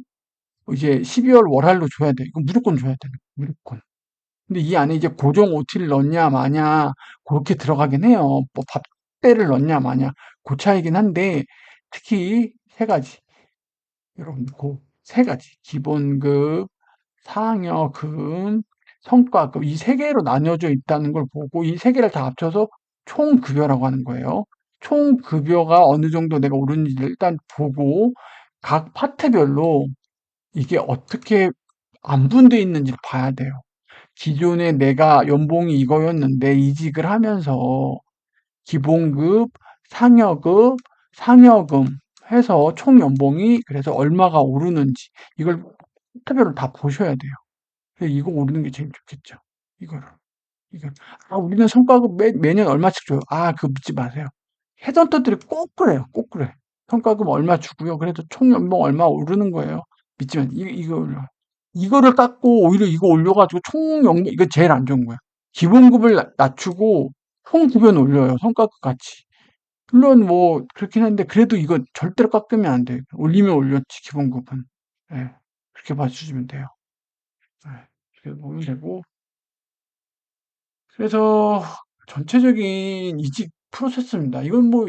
이제 12월 월할로 줘야 돼. 이건 무조건 줘야 돼. 무조건. 근데 이 안에 이제 고정 OT를 넣냐 마냐 그렇게 들어가긴 해요. 뭐 밥대를 넣냐 마냐 그 차이긴 한데 특히 세 가지. 여러분 그 세 가지. 기본급, 상여금, 성과급 이 세 개로 나뉘어져 있다는 걸 보고 이 세 개를 다 합쳐서 총급여라고 하는 거예요. 총급여가 어느 정도 내가 오르는지를 일단 보고 각 파트별로 이게 어떻게 안분돼 있는지를 봐야 돼요. 기존에 내가 연봉이 이거였는데 이직을 하면서 기본급, 상여급, 상여금 해서 총 연봉이 그래서 얼마가 오르는지 이걸 파트별로 다 보셔야 돼요. 그래서 이거 오르는 게 제일 좋겠죠. 이거를. 이거. 아, 우리는 성과급 매년 얼마씩 줘요. 아, 그거 묻지 마세요. 헤드헌터들이 꼭 그래요. 꼭 그래. 성과급 얼마 주고요. 그래도 총 연봉 얼마 오르는 거예요. 믿지만, 이거 올려. 이거를 깎고 오히려 이거 올려가지고 총 연봉, 이거 제일 안 좋은 거야. 기본급을 낮추고 총 급여는 올려요. 성과급 같이. 물론 뭐, 그렇긴 한데, 그래도 이거 절대로 깎으면 안 돼요. 올리면 올렸지, 기본급은. 예. 그렇게 봐주시면 돼요. 예. 그렇게 보면 되고. 그래서 전체적인 이직 프로세스입니다. 이건 뭐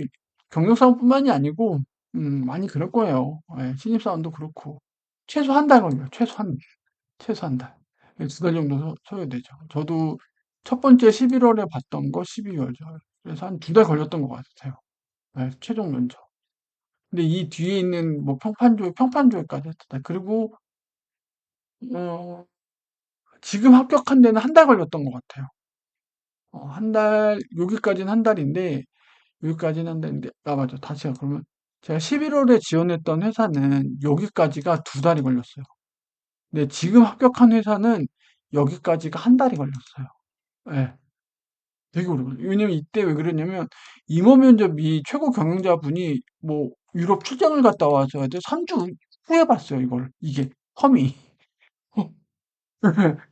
경력사원뿐만이 아니고 많이 그럴 거예요. 예, 신입사원도 그렇고 최소 한 달 걸려요. 최소 한 달. 예, 두달 정도 소요되죠. 저도 첫 번째 11월에 봤던 거 12월죠. 그래서 한 두 달 걸렸던 것 같아요. 예, 최종 면접. 근데 이 뒤에 있는 뭐 평판조회까지 했다. 그리고 어, 지금 합격한 데는 한 달 걸렸던 것 같아요. 한 달, 여기까지는 한 달인데 여기까지는 한 달인데, 아, 맞아. 다시요. 그러면 제가 11월에 지원했던 회사는 여기까지가 두 달이 걸렸어요. 근데 지금 합격한 회사는 여기까지가 한 달이 걸렸어요. 예, 되게 오래 걸려요. 왜냐면 이때 왜 그랬냐면 임원 면접이 최고 경영자분이 뭐 유럽 출장을 갔다 와서 3주 후에 봤어요, 이걸. 이게 험이.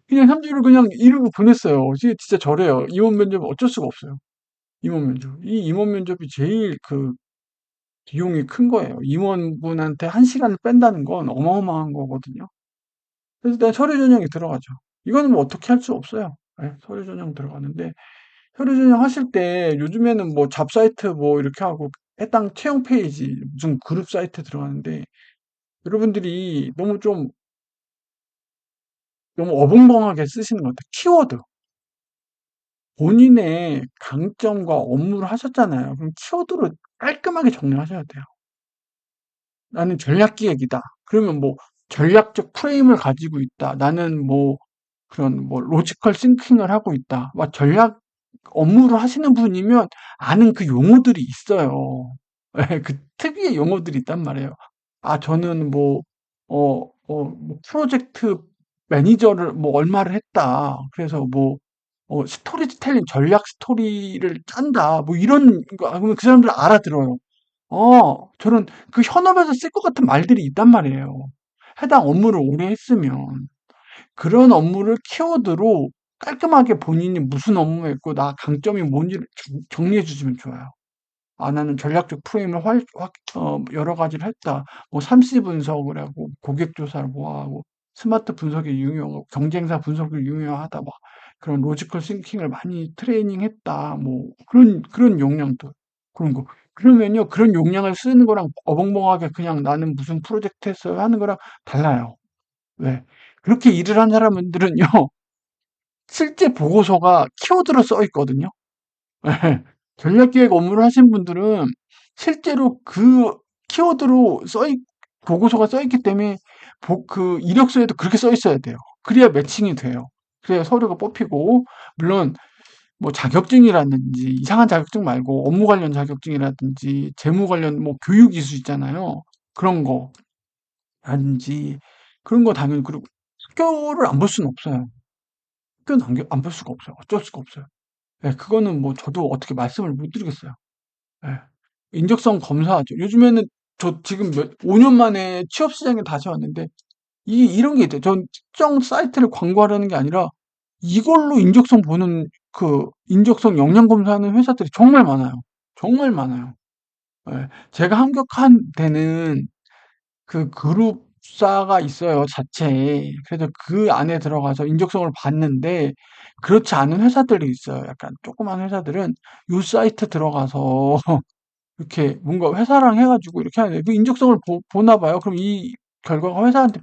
그냥 3주를 그냥 이러고 보냈어요. 이게 진짜 저래요. 임원 면접은 어쩔 수가 없어요. 임원 면접. 이 임원 면접이 제일 그 비용이 큰 거예요. 임원분한테 1시간을 뺀다는 건 어마어마한 거거든요. 그래서 일단 서류 전형이 들어가죠. 이거는 뭐 어떻게 할 수 없어요. 예, 서류 전형 들어가는데 서류 전형하실 때 요즘에는 뭐 잡사이트 뭐 이렇게 하고 해당 채용 페이지 무슨 그룹 사이트 들어가는데 여러분들이 너무 어벙벙하게 쓰시는 것 같아요. 키워드. 본인의 강점과 업무를 하셨잖아요. 그럼 키워드로 깔끔하게 정리하셔야 돼요. 나는 전략 기획이다. 그러면 뭐 전략적 프레임을 가지고 있다. 나는 뭐 그런 뭐 로지컬 싱킹을 하고 있다. 막 전략 업무를 하시는 분이면 아는 그 용어들이 있어요. 예, 그 특유의 용어들이 있단 말이에요. 아, 저는 뭐, 뭐 프로젝트 매니저를 뭐 얼마를 했다. 그래서 뭐, 스토리텔링, 전략 스토리를 짠다. 뭐 이런 거, 그러면 그 사람들 알아들어요. 저런 그 현업에서 쓸 것 같은 말들이 있단 말이에요. 해당 업무를 오래 했으면. 그런 업무를 키워드로 깔끔하게 본인이 무슨 업무했고 나 강점이 뭔지를 정리해 주시면 좋아요. 아, 나는 전략적 프레임을 여러 가지를 했다. 뭐 3C 분석을 하고 고객 조사를 뭐 하고 스마트 분석이 유용하고 경쟁사 분석을 유용하다. 뭐 그런 로지컬 싱킹을 많이 트레이닝했다. 뭐 그런 용량도 그런 거. 그러면요, 그런 용량을 쓰는 거랑 어벙벙하게 그냥 나는 무슨 프로젝트 했어요 하는 거랑 달라요. 왜? 그렇게 일을 한 사람들은요, 실제 보고서가 키워드로 써 있거든요. 예. 전략기획 업무를 하신 분들은 실제로 그 키워드로 보고서가 써 있기 때문에 그 이력서에도 그렇게 써 있어야 돼요. 그래야 매칭이 돼요. 그래야 서류가 뽑히고, 물론 뭐 자격증이라든지 이상한 자격증 말고 업무 관련 자격증이라든지 재무 관련 뭐 교육 이수 있잖아요. 그런 거라든지 그런 거 당연히 그리고 학교를 안 볼 수는 없어요. 학교는 안 볼 수가 없어요. 어쩔 수가 없어요. 예, 그거는 뭐 저도 어떻게 말씀을 못 드리겠어요. 예. 인적성 검사하죠. 요즘에는 저 지금 5년 만에 취업 시장에 다시 왔는데 이게 이런 게 있대요. 전 특정 사이트를 광고하려는 게 아니라 이걸로 인적성 보는 그 인적성 역량 검사하는 회사들이 정말 많아요. 정말 많아요. 예. 제가 합격한 데는 그 그룹사가 있어요, 자체에. 그래서 그 안에 들어가서 인적성을 봤는데 그렇지 않은 회사들이 있어요. 약간 조그만 회사들은 요 사이트 들어가서 이렇게 뭔가 회사랑 해가지고 이렇게 하는데 그 인적성을 보나 봐요. 그럼 이 결과가 회사한테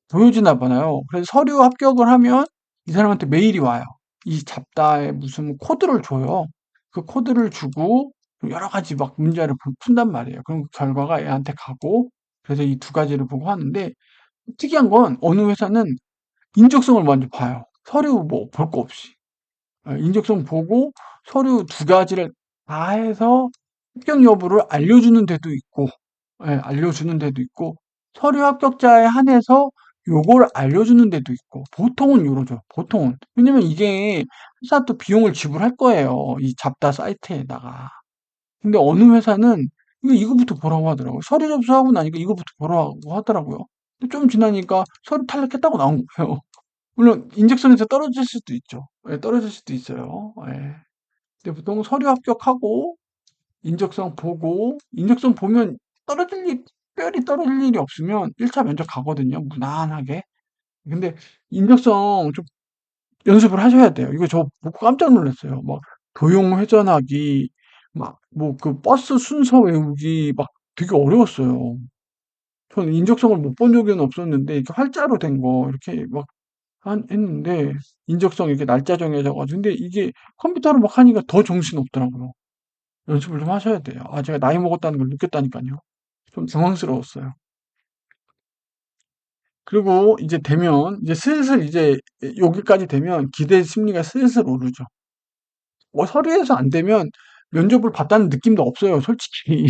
보여지나 봐요. 그래서 서류 합격을 하면 이 사람한테 메일이 와요. 이 잡다에 무슨 코드를 줘요. 그 코드를 주고 여러 가지 막 문제를 푼단 말이에요. 그럼 그 결과가 얘한테 가고 그래서 이 두 가지를 보고 하는데 특이한 건 어느 회사는 인적성을 먼저 봐요. 서류 뭐 볼 거 없이. 인적성 보고 서류 두 가지를 다 해서 합격 여부를 알려주는 데도 있고, 알려주는 데도 있고, 서류 합격자에 한해서 요걸 알려주는 데도 있고, 보통은 요러죠. 보통은. 왜냐면 이게 회사 또 비용을 지불할 거예요. 이 잡다 사이트에다가. 근데 어느 회사는 이거부터 보라고 하더라고요. 서류 접수하고 나니까 이거부터 보라고 하더라고요. 근데 좀 지나니까 서류 탈락했다고 나온 거예요. 물론 인적성에서 떨어질 수도 있죠. 떨어질 수도 있어요. 근데 보통 서류 합격하고 인적성 보고 인적성 보면 떨어질 일 특별히 떨어질 일이 없으면 1차 면접 가거든요, 무난하게. 근데 인적성 좀 연습을 하셔야 돼요. 이거 저 보고 깜짝 놀랐어요. 막 도용 회전하기 막 뭐 그 버스 순서 외우기 막 되게 어려웠어요. 저는 인적성을 못 본 적은 없었는데 이렇게 활자로 된 거 이렇게 막 했는데 인적성 이렇게 날짜 정해져 가지고 근데 이게 컴퓨터로 막 하니까 더 정신없더라고요. 연습을 좀 하셔야 돼요. 아, 제가 나이 먹었다는 걸 느꼈다니까요. 좀 당황스러웠어요. 그리고 이제 이제 슬슬 이제 여기까지 되면 기대 심리가 슬슬 오르죠. 뭐 서류에서 안 되면 면접을 봤다는 느낌도 없어요, 솔직히.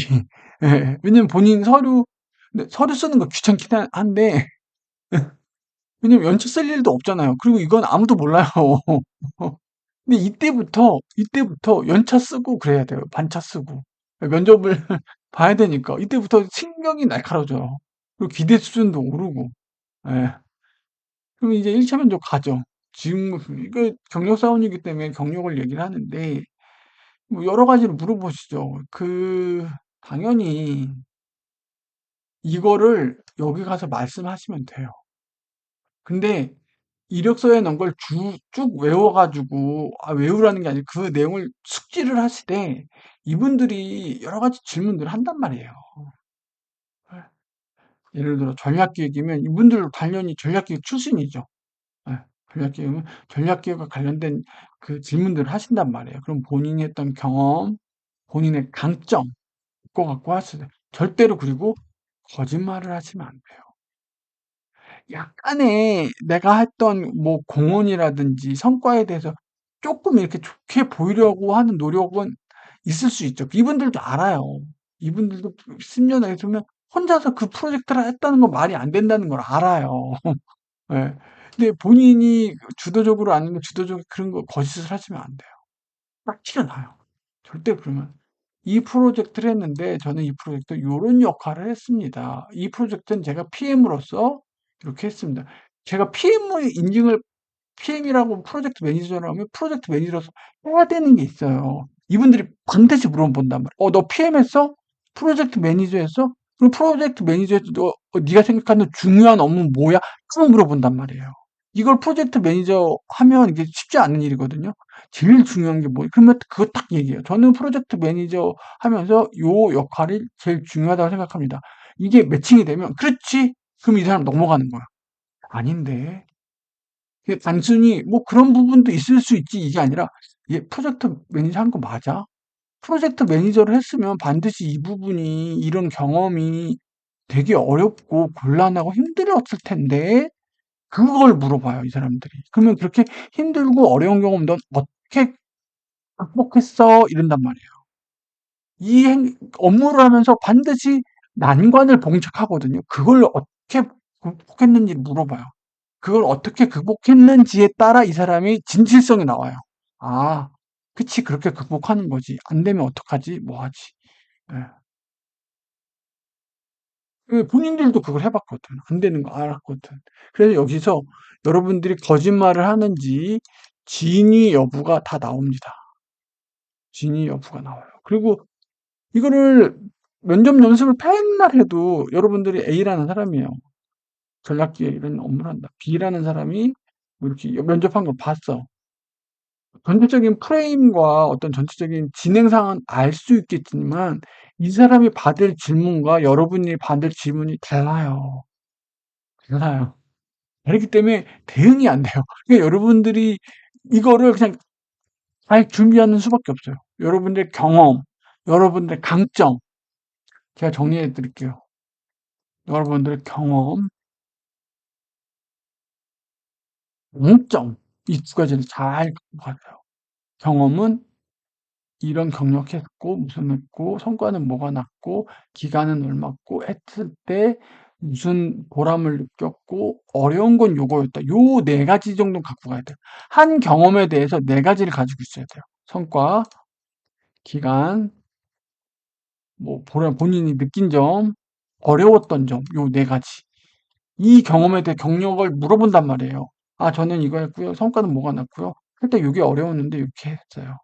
예. 왜냐면 본인 근데 서류 쓰는 거 귀찮긴 한데 왜냐면 연차 쓸 일도 없잖아요. 그리고 이건 아무도 몰라요. 근데 이때부터 연차 쓰고 그래야 돼요. 반차 쓰고. 면접을 봐야 되니까. 이때부터 신경이 날카로워져요. 그리고 기대 수준도 오르고. 예. 그럼 이제 1차 면접 가죠. 지금, 이거 경력 사원이기 때문에 경력을 얘기를 하는데, 뭐 여러 가지를 물어보시죠. 당연히 이거를 여기 가서 말씀하시면 돼요. 근데 이력서에 넣은 걸 쭉 외워가지고, 외우라는 게 아니고 그 내용을 숙지를 하시되, 이분들이 여러 가지 질문들을 한단 말이에요. 예를 들어 전략기획이면 이분들 당연히 전략기획 출신이죠. 예. 전략기획은 전략기획과 관련된 그 질문들을 하신단 말이에요. 그럼 본인이 했던 경험, 본인의 강점, 그거 갖고 하시되 절대로 그리고 거짓말을 하시면 안 돼요. 약간의 내가 했던 뭐 공헌이라든지 성과에 대해서 조금 이렇게 좋게 보이려고 하는 노력은 있을 수 있죠. 이분들도 알아요. 이분들도 10년 했으면 혼자서 그 프로젝트를 했다는 건 말이 안 된다는 걸 알아요. 예. 근데 본인이 주도적으로 아니면 주도적으로 그런 거 거짓을 하시면 안 돼요. 딱 티가 나요. 절대 그러면 "이 프로젝트를 했는데 저는 이 프로젝트 요런 역할을 했습니다. 이 프로젝트는 제가 PM으로서 이렇게 했습니다." 제가 PM의 인증을 PM이라고 프로젝트 매니저라면 프로젝트 매니저로서 해야 되는 게 있어요. 이분들이 반드시 물어본단 말이야. 너 PM 했어? 프로젝트 매니저 했어? 그럼 프로젝트 매니저에서 네가 생각하는 중요한 업무는 뭐야? 쭉 물어본단 말이에요. 이걸 프로젝트 매니저 하면 이게 쉽지 않은 일이거든요. 제일 중요한 게 뭐예요? 그러면 그거 딱 얘기해요. 저는 프로젝트 매니저 하면서 요 역할이 제일 중요하다고 생각합니다. 이게 매칭이 되면 그렇지. 그럼 이 사람 넘어가는 거야. 아닌데. 이게 단순히 뭐 그런 부분도 있을 수 있지 이게 아니라 얘 프로젝트 매니저 한 거 맞아? 프로젝트 매니저를 했으면 반드시 이 부분이 이런 경험이 되게 어렵고 곤란하고 힘들었을 텐데 그걸 물어봐요, 이 사람들이. 그러면 그렇게 힘들고 어려운 경험 넌 어떻게 극복했어? 이런단 말이에요. 업무를 하면서 반드시 난관을 봉착하거든요. 그걸 어떻게 극복했는지 물어봐요. 그걸 어떻게 극복했는지에 따라 이 사람이 진실성이 나와요. 아, 그치, 그렇게 극복하는 거지. 안 되면 어떡하지? 뭐 하지? 예. 본인들도 그걸 해봤거든. 안 되는 거 알았거든. 그래서 여기서 여러분들이 거짓말을 하는지 진위 여부가 다 나옵니다. 진위 여부가 나와요. 그리고 이거를 면접 연습을 맨날 해도 여러분들이 A라는 사람이에요. 전략기획 이런 업무를 한다. B라는 사람이 뭐 이렇게 면접한 걸 봤어. 전체적인 프레임과 어떤 전체적인 진행상은 알 수 있겠지만 이 사람이 받을 질문과 여러분이 받을 질문이 달라요. 달라요. 다르기 때문에 대응이 안 돼요. 그러니까 여러분들이 이거를 그냥 잘 준비하는 수밖에 없어요. 여러분들의 경험, 여러분들의 강점, 제가 정리해 드릴게요. 여러분들의 경험, 장점, 이 두 가지를 잘 갖고 가세요. 경험은 이런 경력했고, 무슨 했고, 성과는 뭐가 났고, 기간은 얼마고, 했을 때 무슨 보람을 느꼈고, 어려운 건 요거였다. 요 네 가지 정도 갖고 가야 돼요. 한 경험에 대해서 네 가지를 가지고 있어야 돼요. 성과, 기간, 뭐, 본인이 느낀 점, 어려웠던 점, 요 네 가지. 이 경험에 대해 경력을 물어본단 말이에요. 저는 이거 했고요. 성과는 뭐가 났고요. 할 때 요게 어려웠는데 이렇게 했어요.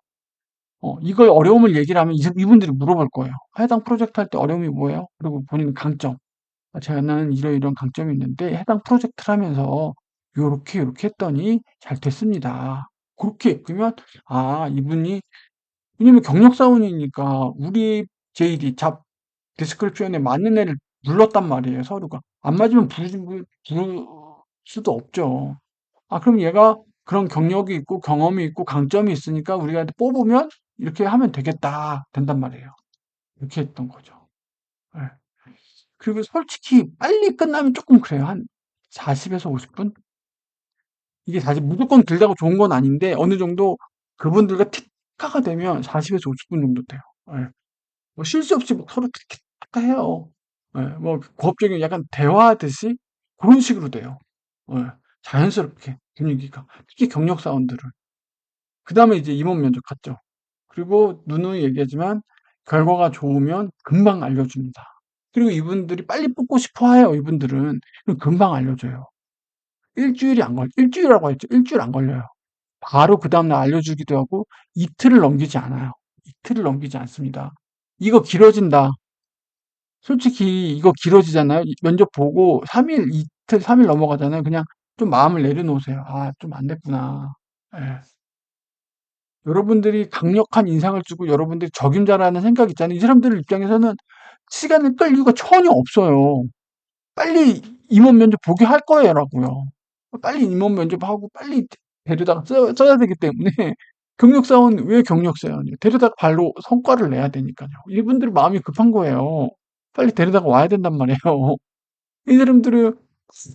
이걸 어려움을 얘기를 하면 이분들이 물어볼 거예요. 해당 프로젝트 할 때 어려움이 뭐예요? 그리고 본인 강점. 저는 이런 강점이 있는데 해당 프로젝트를 하면서 요렇게 했더니 잘 됐습니다. 그렇게 그러면 이분이 왜냐면 경력 사원이니까 우리 JD 잡 디스크립션에 맞는 애를 불렀단 말이에요, 서류가. 안 맞으면 부를 수도 없죠. 그럼 얘가 그런 경력이 있고 경험이 있고 강점이 있으니까 우리가 뽑으면 이렇게 하면 되겠다. 된단 말이에요. 이렇게 했던 거죠. 예. 그리고 솔직히 빨리 끝나면 조금 그래요. 한 40에서 50분? 이게 사실 무조건 길다고 좋은 건 아닌데 어느 정도 그분들과 티카가 되면 40에서 50분 정도 돼요. 예. 뭐 쉴 새 없이 막 서로 티키타카 해요. 예. 뭐 고업적인 약간 대화하듯이 그런 식으로 돼요. 예. 자연스럽게 분위기가. 특히 경력 사원들은. 그다음에 이제 임원 면접 갔죠. 그리고 누누이 얘기하지만 결과가 좋으면 금방 알려줍니다. 그리고 이분들이 빨리 뽑고 싶어 해요, 이분들은. 그럼 금방 알려줘요. 일주일이라고 했죠. 일주일 안 걸려요. 바로 그 다음날 알려주기도 하고 이틀을 넘기지 않아요. 이틀을 넘기지 않습니다. 이거 길어진다. 솔직히 이거 길어지잖아요. 면접 보고 3일, 이틀, 3일 넘어가잖아요. 그냥 좀 마음을 내려놓으세요. '아 좀 안 됐구나.' 예. 여러분들이 강력한 인상을 주고 여러분들이 적임자라는 생각이 있잖아요. 이 사람들 입장에서는 시간을 끌 이유가 전혀 없어요. 빨리 임원 면접 보게 할 거라고요. 빨리 임원 면접하고 빨리 데려다가 써야 되기 때문에 경력사원 왜 경력사원이에요? 데려다가 발로 성과를 내야 되니까요. 이분들은 마음이 급한 거예요. 빨리 데려다가 와야 된단 말이에요. 이 사람들은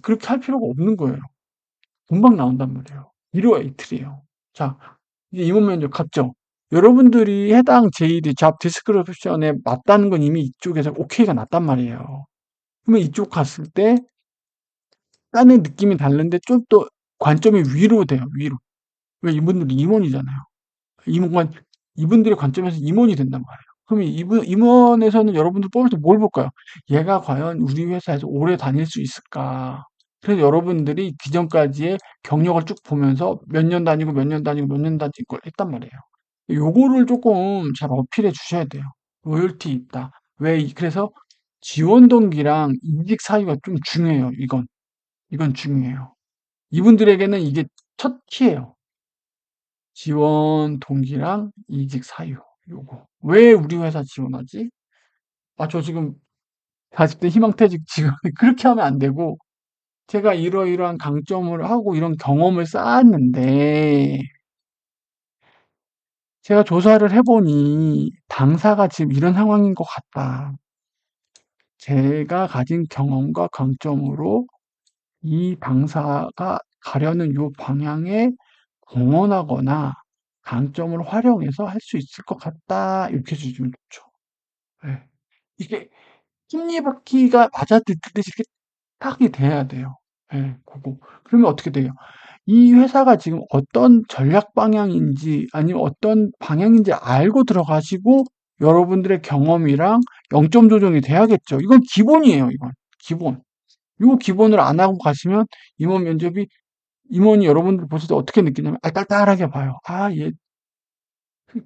그렇게 할 필요가 없는 거예요. 금방 나온단 말이에요. 일요와 이틀이에요. 자, 이제 임원 면접 갔죠. 여러분들이 해당 JD, 잡 디스크립션에 맞다는 건 이미 이쪽에서 오케이가 났단 말이에요. 그러면 이쪽 갔을 때 딴의 느낌이 다른데 좀 더 관점이 위로 돼요, 위로. 왜 이분들이 임원이잖아요. 임원, 이분들의 관점에서 임원이 된단 말이에요. 그러면 임원에서는 여러분들 뽑을 때 뭘 볼까요? 얘가 과연 우리 회사에서 오래 다닐 수 있을까? 그래서 여러분들이 기존까지의 경력을 쭉 보면서 몇 년 다니고 몇 년 다니고 몇 년 다니고 걸 했단 말이에요. 요거를 조금 잘 어필해 주셔야 돼요. 로열티 있다. 그래서 지원 동기랑 이직 사유가 좀 중요해요, 이건. 이건 중요해요. 이분들에게는 이게 첫 키예요. 지원 동기랑 이직 사유. 요거. 왜 우리 회사 지원하지? 아, 저 지금 40대 희망퇴직 지금 그렇게 하면 안 되고, 제가 이러이러한 강점을 하고 이런 경험을 쌓았는데, 제가 조사를 해보니 당사가 지금 이런 상황인 것 같다. 제가 가진 경험과 강점으로 이 당사가 가려는 요 방향에 공헌하거나 강점을 활용해서 할 수 있을 것 같다. 이렇게 해 주시면 좋죠. 예. 이게 톱니바퀴가 맞아떨듯이 이렇게 딱이 돼야 돼요. 예, 고거. 그러면 어떻게 돼요? 이 회사가 지금 어떤 전략 방향인지 아니면 어떤 방향인지 알고 들어가시고 여러분들의 경험이랑 영점 조정이 돼야겠죠. 이건 기본이에요, 이건. 기본. 요 기본을 안 하고 가시면 임원 면접이 임원이 여러분들 보실 때 어떻게 느끼냐면 알딸딸하게 봐요. '아 얘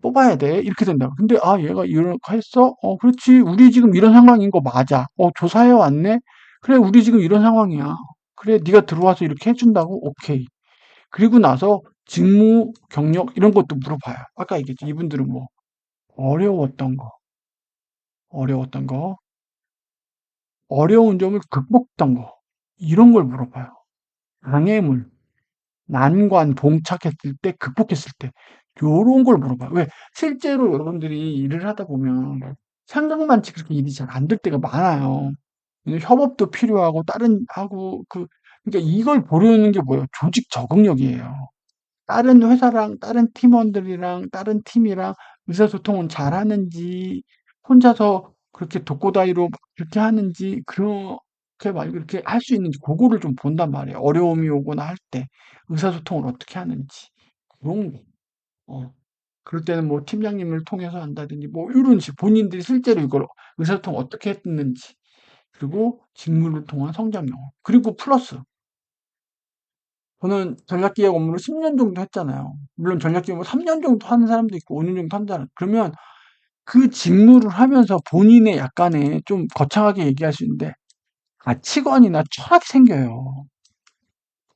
뽑아야 돼.' 이렇게 된다고. 근데 '아 얘가 이렇게 했어? 그렇지. 우리 지금 이런 상황인 거 맞아. 조사해 왔네. 그래 우리 지금 이런 상황이야. 그래 네가 들어와서 이렇게 해 준다고? 오케이.' 그리고 나서 직무, 경력 이런 것도 물어봐요. 아까 얘기했죠. 이분들은 뭐 어려웠던 거, 어려웠던 거, 어려운 점을 극복했던 거 이런 걸 물어봐요. 장애물, 난관 봉착했을 때, 극복했을 때 요런 걸 물어봐요. 왜? 실제로 여러분들이 일을 하다 보면 생각만치 그렇게 일이 잘 안 될 때가 많아요. 협업도 필요하고 다른 하고 그러니까 이걸 보려는 게 뭐예요? 조직 적응력이에요. 다른 회사랑 다른 팀원들이랑 다른 팀이랑 의사소통은 잘하는지 혼자서 그렇게 독고다이로 막 그렇게 하는지 그렇게 막 이렇게 할 수 있는지 고거를 좀 본단 말이에요. 어려움이 오거나 할 때 의사소통을 어떻게 하는지 그런 거. 어. 그럴 때는 뭐 팀장님을 통해서 한다든지 뭐 요런 식 본인들이 실제로 이걸 의사소통 어떻게 했는지 그리고 직무를 통한 성장 영역 그리고 플러스 저는 전략기획 업무를 10년 정도 했잖아요. 물론 전략기획을 3년 정도 하는 사람도 있고 5년 정도 한다. 그러면 그 직무를 하면서 본인의 약간의 좀 거창하게 얘기할 수 있는데 가치관이나 철학이 생겨요.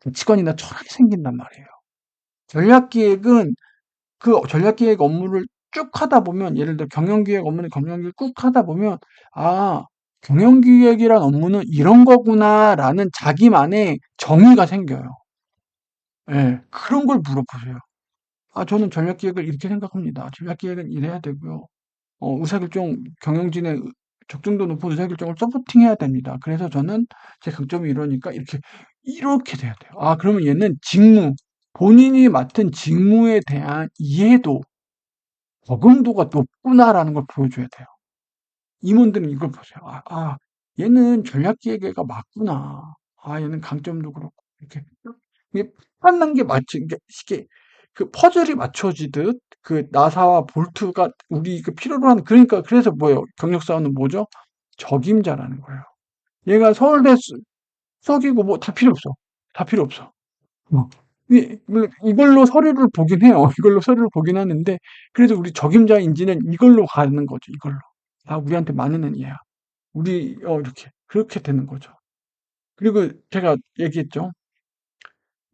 가치관이나 철학이 생긴단 말이에요. 전략기획은 그 전략기획 업무를 쭉 하다 보면 예를 들어 경영기획 업무는 경영기획 쭉 하다 보면 '아 경영기획이란 업무는 이런 거구나.'라는 자기만의 정의가 생겨요. 예. 그런 걸 물어보세요. 저는 전략기획을 이렇게 생각합니다. 전략기획은 이래야 되고요. 의사결정, 경영진의 적정도 높은 의사결정을 서포팅해야 됩니다. 그래서 저는 제 강점이 이러니까 이렇게 돼야 돼요. 그러면 얘는 본인이 맡은 직무에 대한 이해도, 적응도가 높구나라는 걸 보여줘야 돼요. 임원들은 이걸 보세요. 얘는 전략기획회가 맞구나. 얘는 강점도 그렇고, 이렇게. 이게 한 단계 이게 그 퍼즐이 맞춰지듯 그 나사와 볼트가 우리 필요로 하는 그러니까 그래서 뭐예요? 경력사원은 뭐죠? 적임자라는 거예요. 얘가 서울대 썩이고 뭐 다 필요 없어. 다 필요 없어. 어. 물론 이걸로 서류를 보긴 해요. 이걸로 서류를 보긴 하는데 그래도 우리 적임자인지는 이걸로 가는 거죠. 이걸로. 우리한테 맞는 얘야. 우리 이렇게 그렇게 되는 거죠. 그리고 제가 얘기했죠.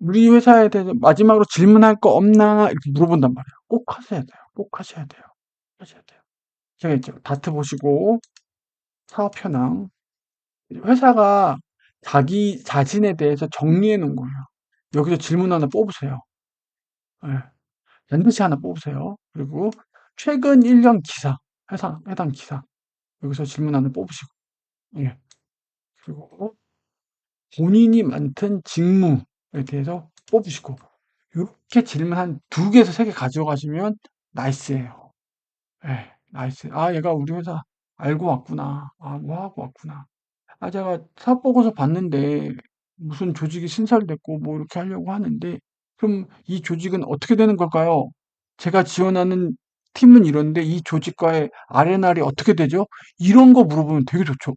"우리 회사에 대해서 마지막으로 질문할 거 없나?" 이렇게 물어본단 말이에요. 꼭 하셔야 돼요. 꼭 하셔야 돼요. 하셔야 돼요. 제가 있죠. 다트 보시고 사업 현황. 회사가 자기 자신에 대해서 정리해 놓은 거예요. 여기서 질문 하나 뽑으세요. 예. 반드시 하나 뽑으세요. 그리고 최근 1년 기사, 해당 기사. 여기서 질문 하나 뽑으시고. 예. 그리고 본인이 맡은 직무에 대해서 뽑으시고. 요렇게 질문 한 2개에서 3개 가져가시면 나이스예요. 예. 나이스. '아 얘가 우리 회사 알고 왔구나. 아 뭐 하고 왔구나.' 아 제가 사업 보고서 봤는데 무슨 조직이 신설됐고 뭐 이렇게 하려고 하는데 그럼 이 조직은 어떻게 되는 걸까요? 제가 지원하는 팀은 이런데 이 조직과의 아레날이 어떻게 되죠? 이런 거 물어보면 되게 좋죠.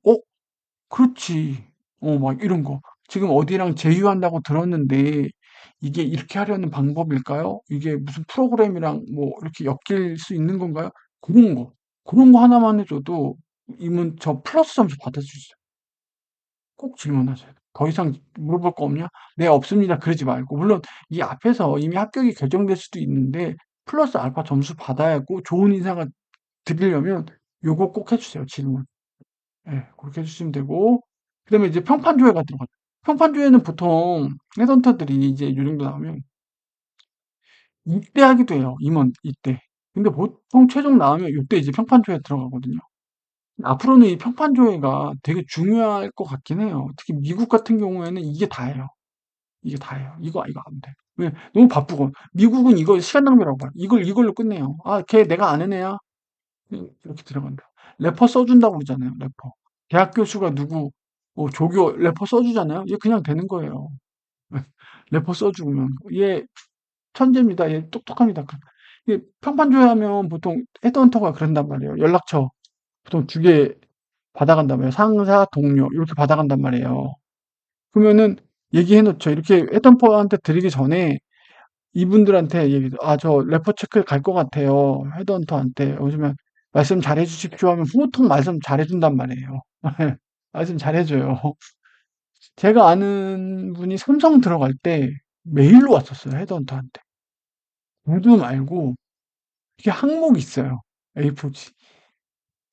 그렇지. 막 이런 거. 지금 어디랑 제휴한다고 들었는데 이게 이렇게 하려는 방법일까요? 이게 무슨 프로그램이랑 뭐 이렇게 엮일 수 있는 건가요? 그런 거. 그런 거 하나만 해줘도 이분 저 플러스 점수 받아줄 수 있어요. 꼭 질문하셔야 돼요. 더 이상 물어볼 거 없냐? "네, 없습니다." 그러지 말고 물론 이 앞에서 이미 합격이 결정될 수도 있는데 플러스 알파 점수 받아야고 좋은 인상을 드리려면 요거 꼭 해 주세요, 질문. 예. 그렇게 해 주시면 되고 그다음에 이제 평판 조회가 들어가죠. 평판 조회는 보통 헤드헌터들이 이제 요 정도 나오면 입대하기도 해요, 임원 입대. 근데 보통 최종 나오면 요때 이제 평판 조회 들어가거든요. 앞으로는 이 평판 조회가 되게 중요할 것 같긴 해요. 특히 미국 같은 경우에는 이게 다예요. 이게 다예요. 이거 안 돼. 왜? 너무 바쁘고. 미국은 이거 시간 낭비라고 봐요. 이걸로 끝내요. 아, 걔 내가 아는 애야. 이렇게 들어간다. 래퍼 써준다고 그러잖아요. 래퍼. 대학 교수가 누구, 뭐 조교 래퍼 써주잖아요. 얘 그냥 되는 거예요. 래퍼 써주면 얘 천재입니다. 얘 똑똑합니다. 이게 평판 조회하면 보통 헤드헌터가 그런단 말이에요. 연락처 보통 2개 받아간단 말이에요. 상사, 동료 이렇게 받아간단 말이에요. 그러면은 얘기해 놓죠. 이렇게 헤드헌터한테 드리기 전에 이분들한테 얘기해서 "아 저 레퍼 체크 갈 것 같아요. 헤드헌터한테 오시면 말씀 잘해 주십시오." 하면 보통 말씀 잘해 준단 말이에요. 말씀 잘해 줘요. 제가 아는 분이 삼성 들어갈 때 메일로 왔었어요, 헤드헌터한테. 구두 말고 이게 항목이 있어요. A4지.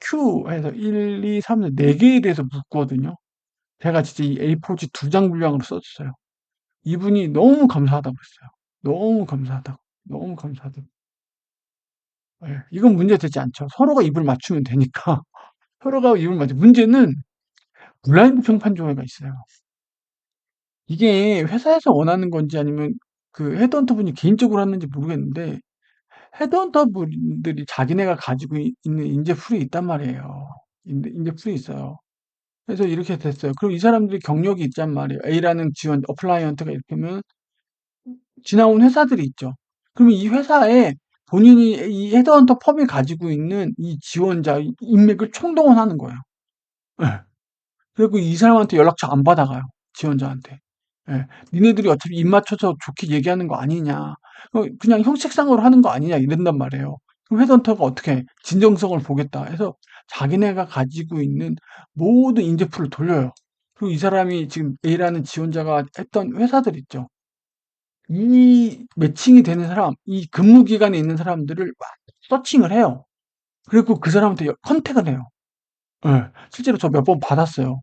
Q 해서 1, 2, 3, 4 개에 대해서 묻거든요. 제가 진짜 이 A4지 2장 분량으로 써 줬어요. 이분이 너무 감사하다고 그랬어요. 너무 감사하다고. 너무 감사하다고. 예. 이건 문제되지 않죠. 서로가 입을 맞추면 되니까. 서로가 입을 맞추 문제는 블라인드 평판 조회가 있어요. 이게 회사에서 원하는 건지 아니면 그 헤드헌터 분이 개인적으로 하는지 모르겠는데 헤드헌터 분들이 자기네가 가지고 있는 인재풀이 있단 말이에요. 인재풀이 있어요. 그래서 이렇게 됐어요. 그럼 이 사람들이 경력이 있단 말이에요. A라는 지원 어플라이언트가 이렇게 하면 지나온 회사들이 있죠. 그러면 이 회사에 본인이 이 헤드헌터 펌이 가지고 있는 이 지원자 인맥을 총동원하는 거예요. 예. 그리고 이 사람한테 연락처 안 받아가요. 지원자한테. 예. "니네들이 어차피 입 맞춰서 좋게 얘기하는 거 아니냐. 그냥 형식상으로 하는 거 아니냐." 이런단 말이에요. 그럼 헤드헌터가 어떻게 해? 진정성을 보겠다 해서 자기네가 가지고 있는 모든 인재풀을 돌려요. 그리고 이 사람이 지금 A라는 지원자가 했던 회사들 있죠. 이 매칭이 되는 사람, 이 근무 기간에 있는 사람들을 막 서칭을 해요. 그리고 그 사람한테 컨택을 해요. 예. 실제로 저 몇 번 받았어요.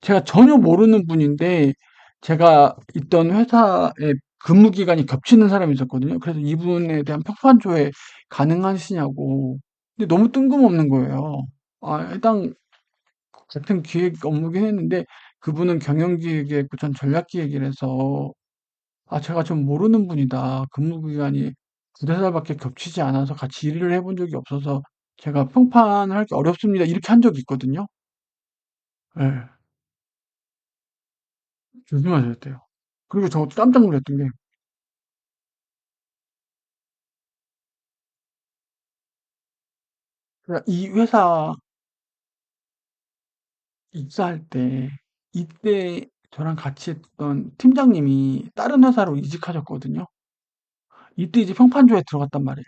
제가 전혀 모르는 분인데 제가 있던 회사에 근무 기간이 겹치는 사람이 있었거든요. 그래서 이분에 대한 평판 조회 가능하시냐고. 근데 너무 뜬금없는 거예요. 해당 같은 기획 업무긴 했는데 그분은 경영기획이었고 전 전략기획이라서 제가 좀 모르는 분이다. 근무 기간이 2~4달밖에 겹치지 않아서 같이 일을 해본 적이 없어서 제가 평판할 게 어렵습니다. 이렇게 한 적이 있거든요. 예. 조심하셔야 돼요. 그리고 저 깜짝 놀랐던 게 이 회사 입사할 때 이때 저랑 같이 했던 팀장님이 다른 회사로 이직하셨거든요. 이때 이제 평판조에 들어갔단 말이에요.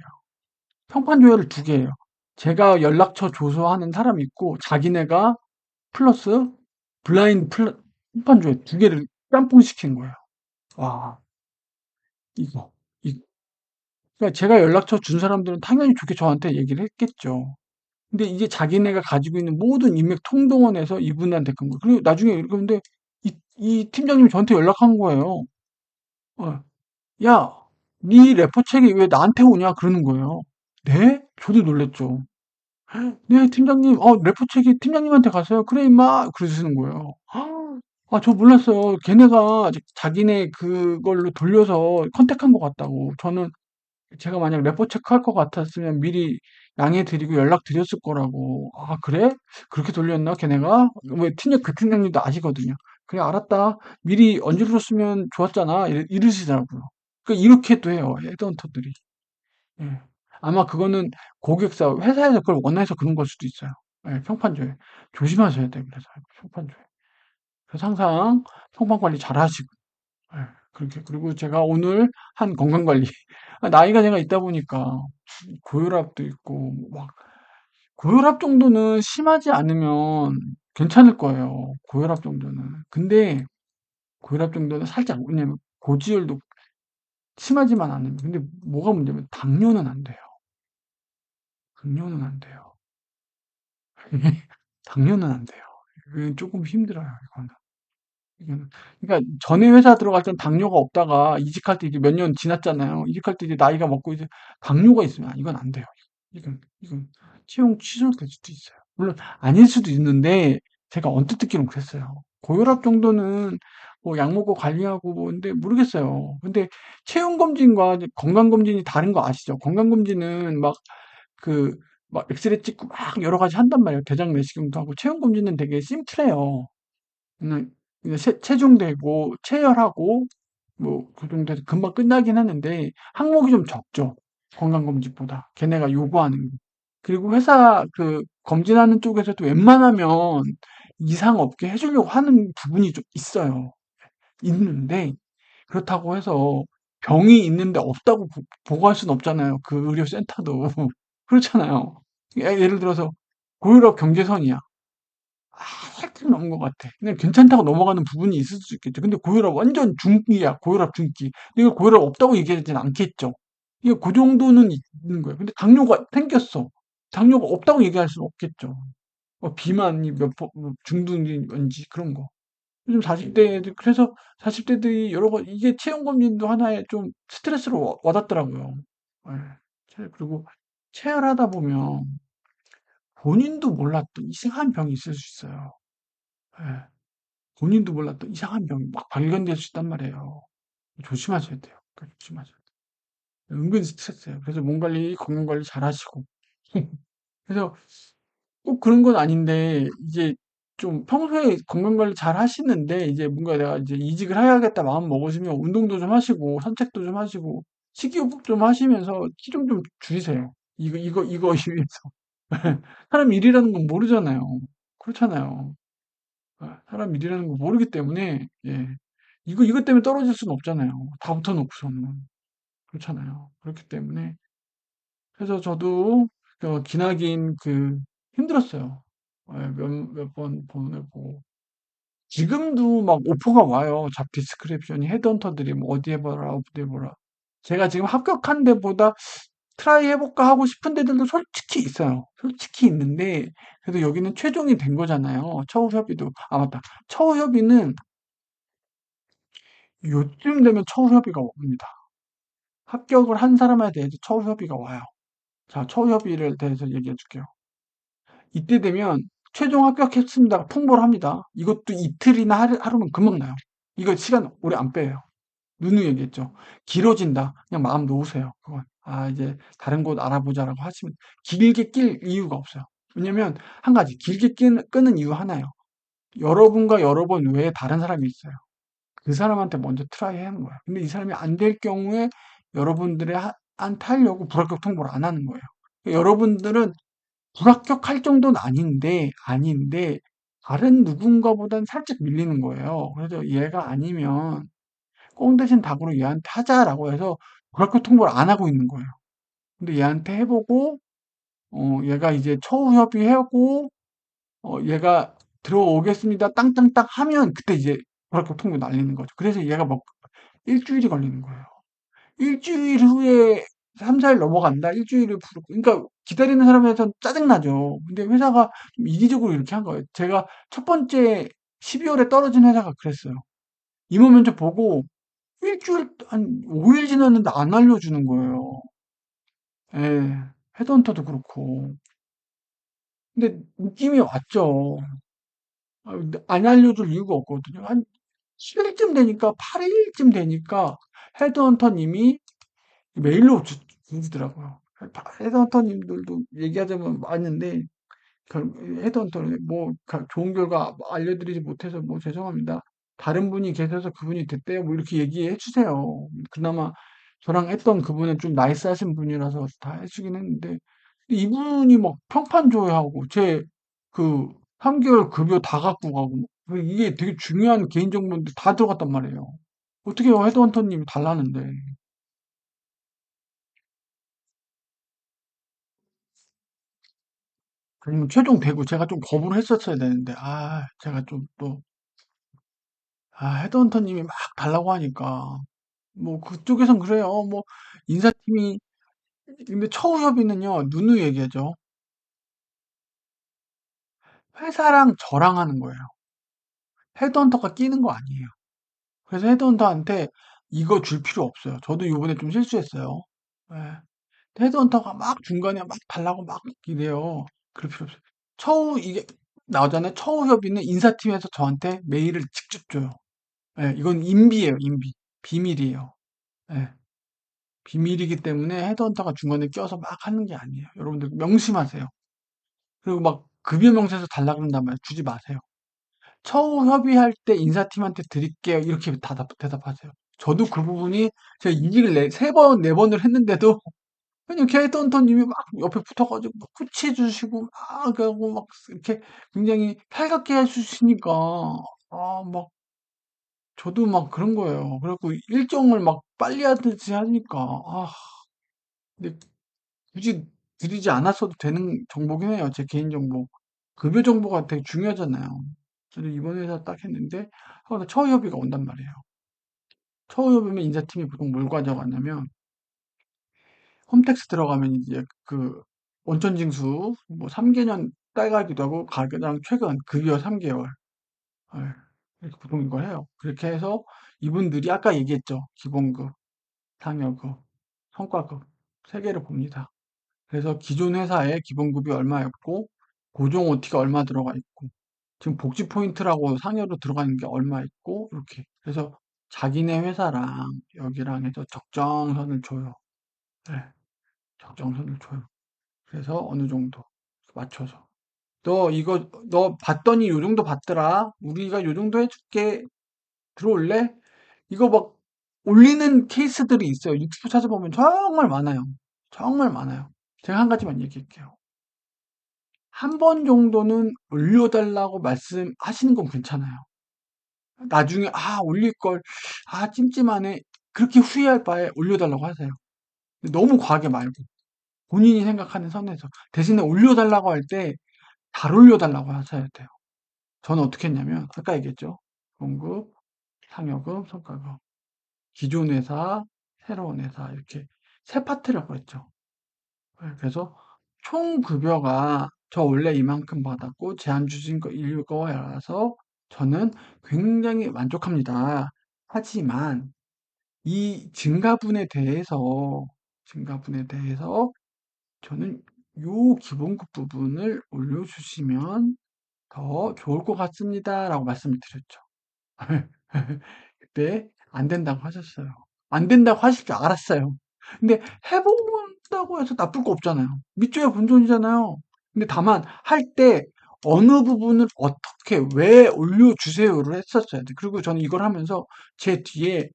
평판조회를 2개 해요. 제가 연락처 조사하는 사람이 있고 자기네가 플러스 블라인드 평판조회 2개를 짬뽕 시킨 거예요. 와. 이거. 그러니까 제가 연락처 준 사람들은 당연히 좋게 저한테 얘기를 했겠죠. 근데 이게 자기네가 가지고 있는 모든 인맥 통동원에서 이분한테 간 거예요. 그리고 나중에 그런데 이 팀장님이 저한테 연락한 거예요. 어, 야, 네 레포책이 왜 나한테 오냐? 그러는 거예요. 네? 저도 놀랬죠. 네, 팀장님, 레포책이 팀장님한테 갔어요. 그래, 임마. 그러시는 거예요. 아, 저 몰랐어요. 걔네가 자기네 그걸로 돌려서 컨택한 것 같다고. 저는 제가 만약 레포 체크할 것 같았으면 미리 양해 드리고 연락 드렸을 거라고. 아, 그래? 그렇게 돌렸나, 걔네가? 왜 그 팀장님도 아시거든요. 그래, 알았다. 미리 얹어줬으면 좋았잖아. 이러시더라고요. 그러니까 이렇게도 해요, 헤드헌터들이. 예. 아마 그거는 고객사, 회사에서 그걸 원해서 그런 걸 수도 있어요. 예, 평판조회. 조심하셔야 돼요, 그래서. 평판조회. 그래서 항상 평판 관리 잘 하시고. 예, 그렇게. 그리고 제가 오늘 한 건강관리. 나이가 제가 있다 보니까 고혈압도 있고, 막, 고혈압 정도는 심하지 않으면 괜찮을 거예요. 고혈압 정도는. 근데, 고혈압 정도는 살짝, 왜냐면 고지혈도 심하지만 않으면. 근데 뭐가 문제냐면 당뇨는 안 돼요. 당뇨는 안 돼요. 당뇨는 안 돼요. 이건 조금 힘들어요, 이거는. 이거는. 그러니까 전에 회사 들어갈 땐 당뇨가 없다가 이직할 때 이제 몇 년 지났잖아요. 이직할 때 이제 나이가 먹고 이제 당뇨가 있으면 이건 안 돼요. 이건 채용 취소될 수도 있어요. 물론 아닐 수도 있는데 제가 언뜻 듣기로는 그랬어요. 고혈압 정도는 뭐 약 먹고 관리하고 뭐 근데 모르겠어요. 근데 체형 검진과 건강 검진이 다른 거 아시죠? 건강 검진은 그 막 엑스레이 찍고 막 여러 가지 한단 말이에요. 대장 내시경도 하고 체형 검진은 되게 심플해요. 그냥 체중되고 체열하고 뭐 그 정도 해서 금방 끝나긴 하는데 항목이 좀 적죠. 건강검진보다. 걔네가 요구하는 게. 그리고 회사 그 검진하는 쪽에서도 웬만하면 이상 없게 해주려고 하는 부분이 좀 있어요. 있는데 그렇다고 해서 병이 있는데 없다고 보고할 수는 없잖아요. 그 의료센터도. 그렇잖아요. 예를 들어서 고혈압 경계선이야. 살짝 넘은 것 같아. 그냥 괜찮다고 넘어가는 부분이 있을 수 있겠죠. 근데 고혈압 완전 중기야. 고혈압 중기. 내가 고혈압 없다고 얘기하진 않겠죠. 이게 그 정도는 있는 거예요. 근데 당뇨가 생겼어. 당뇨가 없다고 얘기할 수는 없겠죠. 비만이 뭐 중등인지 그런 거. 요즘 40대, 그래서 40대들이 여러 가지, 이게 체형 검진도 하나의 좀 스트레스로 와닿더라고요. 예. 그리고 체열하다 보면 본인도 몰랐던 이상한 병이 있을 수 있어요. 예. 본인도 몰랐던 이상한 병이 막 발견될 수 있단 말이에요. 조심하셔야 돼요. 조심하셔야 돼요. 은근 스트레스예요. 그래서 몸 관리, 건강 관리 잘 하시고. 그래서 꼭 그런 건 아닌데, 이제 좀 평소에 건강 관리 잘 하시는데, 이제 뭔가 내가 이제 이직을 해야겠다 마음 먹으시면 운동도 좀 하시고, 산책도 좀 하시고, 식이요법 좀 하시면서 키 좀 줄이세요. 이거 위해서. 사람 일이라는 건 모르잖아요. 그렇잖아요. 사람 일이라는 거 모르기 때문에, 예. 이것 때문에 떨어질 수는 없잖아요. 다 붙어놓고서는. 그렇잖아요. 그렇기 때문에. 그래서 저도 기나긴 힘들었어요. 몇 번 보내고. 지금도 막 오퍼가 와요. 잡 디스크립션이 헤드헌터들이 뭐 어디 해봐라, 어디 해봐라. 제가 지금 합격한 데보다 트라이 해볼까 하고 싶은 데들도 솔직히 있어요. 솔직히 있는데, 그래도 여기는 최종이 된 거잖아요. 처우 협의도. 아, 맞다. 처우 협의는 요쯤 되면 처우 협의가 옵니다. 합격을 한 사람에 대해서 처우 협의가 와요. 자, 처우 협의를 대해서 얘기해 줄게요. 이때 되면 최종 합격했습니다. 통보를 합니다. 이것도 이틀이나 하루면 금방 나요. 이거 시간 오래 안 빼요. 누누이 얘기했죠. 길어진다. 그냥 마음 놓으세요. 그건. 아, 이제 다른 곳 알아보자라고 하시면 길게 낄 이유가 없어요. 왜냐면 한 가지 길게 끄는 이유 하나요. 여러분과 여러 번 외에 다른 사람이 있어요. 그 사람한테 먼저 트라이 하는 거예요. 근데 이 사람이 안 될 경우에 여러분들의 한테 하려고 불합격 통보를 안 하는 거예요. 여러분들은 불합격할 정도는 아닌데, 다른 누군가보단 살짝 밀리는 거예요. 그래서 얘가 아니면 꽁 대신 닭으로 얘한테 하자라고 해서 불합격 통보를 안 하고 있는 거예요. 근데 얘한테 해보고, 얘가 이제 처우 협의하고, 얘가 들어오겠습니다. 땅땅땅 하면 그때 이제 불합격 통보 날리는 거죠. 그래서 얘가 막 일주일이 걸리는 거예요. 일주일 후에 3, 4일 넘어간다. 일주일을 부르고. 그러니까 기다리는 사람에선 짜증나죠. 근데 회사가 좀 이기적으로 이렇게 한 거예요. 제가 첫 번째 12월에 떨어진 회사가 그랬어요. 임원 면접 보고 일주일, 한 5일 지났는데 안 알려주는 거예요. 예. 헤드헌터도 그렇고. 근데 느낌이 왔죠. 근데 안 알려줄 이유가 없거든요. 한 7일쯤 되니까, 8일쯤 되니까 헤드헌터님이 메일로 주시더라고요. 헤드헌터님들도 얘기하자면 많은데, 헤드헌터는 뭐, 좋은 결과 알려드리지 못해서 뭐 죄송합니다. 다른 분이 계셔서 그분이 됐대요. 뭐 이렇게 얘기해 주세요. 그나마 저랑 했던 그분은 좀 나이스하신 분이라서 다 해주긴 했는데, 근데 이분이 막 평판 조회하고, 제 그 3개월 급여 다 갖고 가고, 이게 되게 중요한 개인정보인데 다 들어갔단 말이에요. 어떻게 해요? 헤드헌터님이 달라는데. 그러면 최종 되고 제가 좀 거부를 했었어야 되는데, 제가 좀 또, 헤드헌터님이 막 달라고 하니까, 뭐, 그쪽에선 그래요. 뭐, 인사팀이, 근데 처우협의는요, 누누이 얘기하죠. 회사랑 저랑 하는 거예요. 헤드헌터가 끼는 거 아니에요. 그래서 헤드헌터한테 이거 줄 필요 없어요. 저도 이번에 좀 실수했어요. 예. 헤드헌터가 막 중간에 막 달라고 막 이래요. 그럴 필요 없어요. 이게 나오잖아요. 처우협의는 인사팀에서 저한테 메일을 직접 줘요. 예, 이건 인비예요, 인비. 비밀이에요. 예, 비밀이기 때문에 헤드헌터가 중간에 껴서 막 하는 게 아니에요. 여러분들 명심하세요. 그리고 막 급여 명세서 달라 그런단 말이에요. 주지 마세요. 처우 협의할 때 인사팀한테 드릴게요. 이렇게 대답하세요. 저도 그 부분이 제가 이직을 세 번, 네 번을 했는데도 그냥 헤드헌터님이 막 옆에 붙어가지고 막 코치해주시고 막 그러고 막 이렇게 굉장히 살갑게 해주시니까 막 저도 막 그런 거예요. 그래갖고 일정을 막 빨리 하듯이 하니까 근데 굳이 드리지 않았어도 되는 정보긴 해요. 제 개인정보. 급여 정보가 되게 중요하잖아요. 그래서 이번 회사 딱 했는데 처우협의가 온단 말이에요. 처우협의면 인사팀이 보통 뭘 가져가냐면 홈택스 들어가면 이제 그 원천징수 뭐 3개년 따가기도 하고 가장 최근 급여 3개월 이렇게 보통 이걸 해요. 그렇게 해서 이분들이 아까 얘기했죠. 기본급, 상여급, 성과급 세 개를 봅니다. 그래서 기존 회사의 기본급이 얼마였고 고정 OT가 얼마 들어가 있고 지금 복지 포인트라고 상여로 들어가 있는 게 얼마 있고 이렇게 그래서 자기네 회사랑 여기랑 해서 적정선을 줘요. 네, 적정선을 줘요. 그래서 어느 정도 맞춰서 너 봤더니 요 정도 봤더라. 우리가 요 정도 해줄게. 들어올래? 이거 막 올리는 케이스들이 있어요. 유튜브 찾아보면 정말 많아요. 정말 많아요. 제가 한 가지만 얘기할게요. 한 번 정도는 올려달라고 말씀하시는 건 괜찮아요. 나중에, 올릴걸, 찜찜하네. 그렇게 후회할 바에 올려달라고 하세요. 너무 과하게 말고, 본인이 생각하는 선에서. 대신에 올려달라고 할 때, 잘 올려달라고 하셔야 돼요. 저는 어떻게 했냐면, 아까 얘기했죠. 공급, 상여금, 성과금. 기존 회사, 새로운 회사, 이렇게 세 파트라고 했죠. 네, 그래서 총 급여가 저 원래 이만큼 받았고 제한 주신 거 이거라서 저는 굉장히 만족합니다. 하지만 이 증가분에 대해서 저는 요 기본급 부분을 올려주시면 더 좋을 것 같습니다라고 말씀을 드렸죠. 그때 안 된다고 하셨어요. 안 된다고 하실 줄 알았어요. 근데 해본다고 해서 나쁠 거 없잖아요. 밑줘야 본전이잖아요. 근데 다만 할 때 어느 부분을 어떻게 왜 올려주세요를 했었어야 돼. 그리고 저는 이걸 하면서 제 뒤에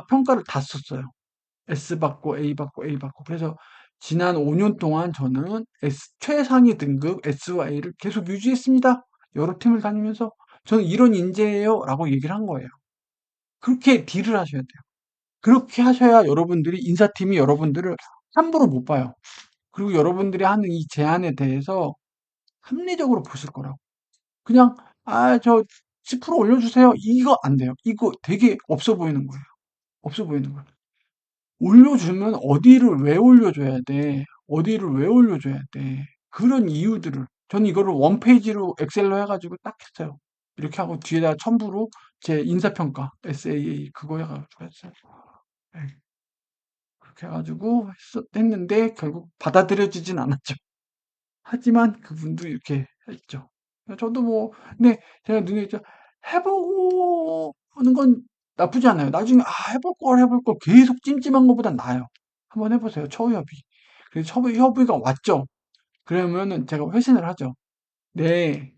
평가를 다 썼어요. S 받고 A 받고 A 받고 그래서 지난 5년 동안 저는 최상위 등급 S와 A를 계속 유지했습니다. 여러 팀을 다니면서 저는 이런 인재예요 라고 얘기를 한 거예요. 그렇게 딜을 하셔야 돼요. 그렇게 하셔야 여러분들이 인사팀이 여러분들을 함부로 못 봐요. 그리고 여러분들이 하는 이 제안에 대해서 합리적으로 보실 거라고. 그냥 저 10% 올려주세요. 이거 안 돼요. 이거 되게 없어 보이는 거예요. 없어 보이는 거예요. 올려주면 어디를 왜 올려줘야 돼? 어디를 왜 올려줘야 돼? 그런 이유들을. 저는 이거를 원페이지로 엑셀로 해가지고 딱 했어요. 이렇게 하고 뒤에다 첨부로 제 인사평가, SAA 그거 해가지고 했어요. 네, 그렇게 해가지고 했는데 결국 받아들여지진 않았죠. 하지만 그분도 이렇게 했죠. 저도 뭐, 근데 제가 눈에 있죠. 해보고 하는 건 나쁘지 않아요. 나중에, 해볼 걸 계속 찜찜한 것보단 나아요. 한번 해보세요. 처우협의. 그래서 처우협의가 왔죠. 그러면은 제가 회신을 하죠. 네,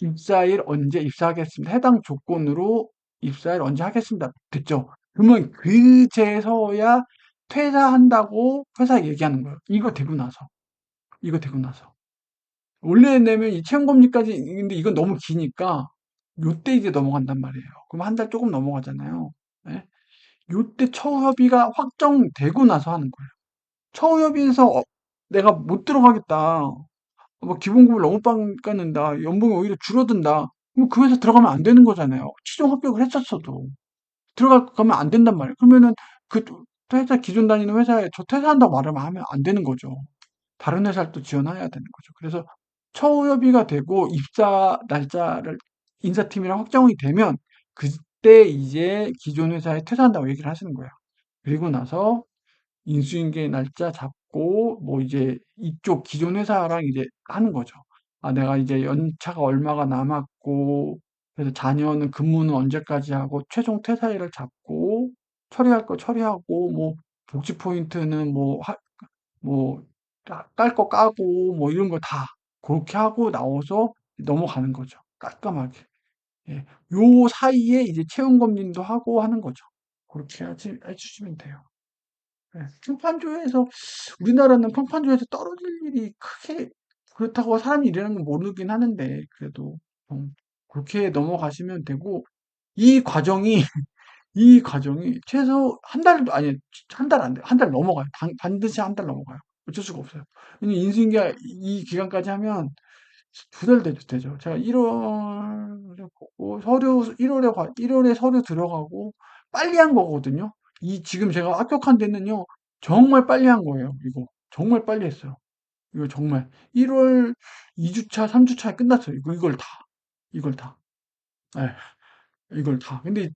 입사일 언제 입사하겠습니다. 해당 조건으로 입사일 언제 하겠습니다. 됐죠? 그러면 그제서야 퇴사한다고 회사 얘기하는 거예요. 이거 되고 나서. 이거 되고 나서. 원래 내면 이 채용검증까지 근데 이건 너무 기니까 요때 이제 넘어간단 말이에요. 그럼 한 달 조금 넘어가잖아요. 예? 요때 처우협의가 확정되고 나서 하는 거예요. 처우협의에서 내가 못 들어가겠다. 뭐 기본급을 너무 빵 깎는다. 연봉이 오히려 줄어든다. 그럼 그 회사 들어가면 안 되는 거잖아요. 최종 합격을 했었어도 들어가면 안 된단 말이에요. 그러면은 그 회사 기존 다니는 회사에 저 퇴사한다고 말하면 하면 안 되는 거죠. 다른 회사를 또 지원해야 되는 거죠. 그래서 처우협의가 되고 입사 날짜를 인사팀이랑 확정이 되면 그때 이제 기존 회사에 퇴사한다고 얘기를 하시는 거예요. 그리고 나서 인수인계 날짜 잡고 뭐 이제 이쪽 기존 회사랑 이제 하는 거죠. 내가 이제 연차가 얼마가 남았고 그래서 자녀는 근무는 언제까지 하고 최종 퇴사일을 잡고 처리할 거 처리하고 뭐 복지 포인트는 뭐 깔 거 까고 뭐 이런 거 다 그렇게 하고 나와서 넘어가는 거죠. 깔끔하게. 예. 요 사이에 이제 채용 검진도 하고 하는 거죠. 그렇게 해주시면 돼요. 예. 평판조회에서 우리나라는 평판조회에서 떨어질 일이 크게 그렇다고 사람이 일하는 건 모르긴 하는데 그래도 그렇게 넘어가시면 되고 이 과정이 이 과정이 최소 한 달도 아니 한 달 안 돼. 한 달 넘어가요. 반드시 한 달 넘어가요. 어쩔 수가 없어요. 왜냐면 인수인계 이 기간까지 하면 두 달 되죠. 제가 1월에 보고 서류 1월에 서류 들어가고 빨리 한 거거든요. 이 지금 제가 합격한 데는요. 정말 빨리 한 거예요. 이거 정말 빨리 했어요. 이거 정말 1월 2주차, 3주차에 끝났어요. 이걸 다. 이걸 다. 예, 이걸 다. 근데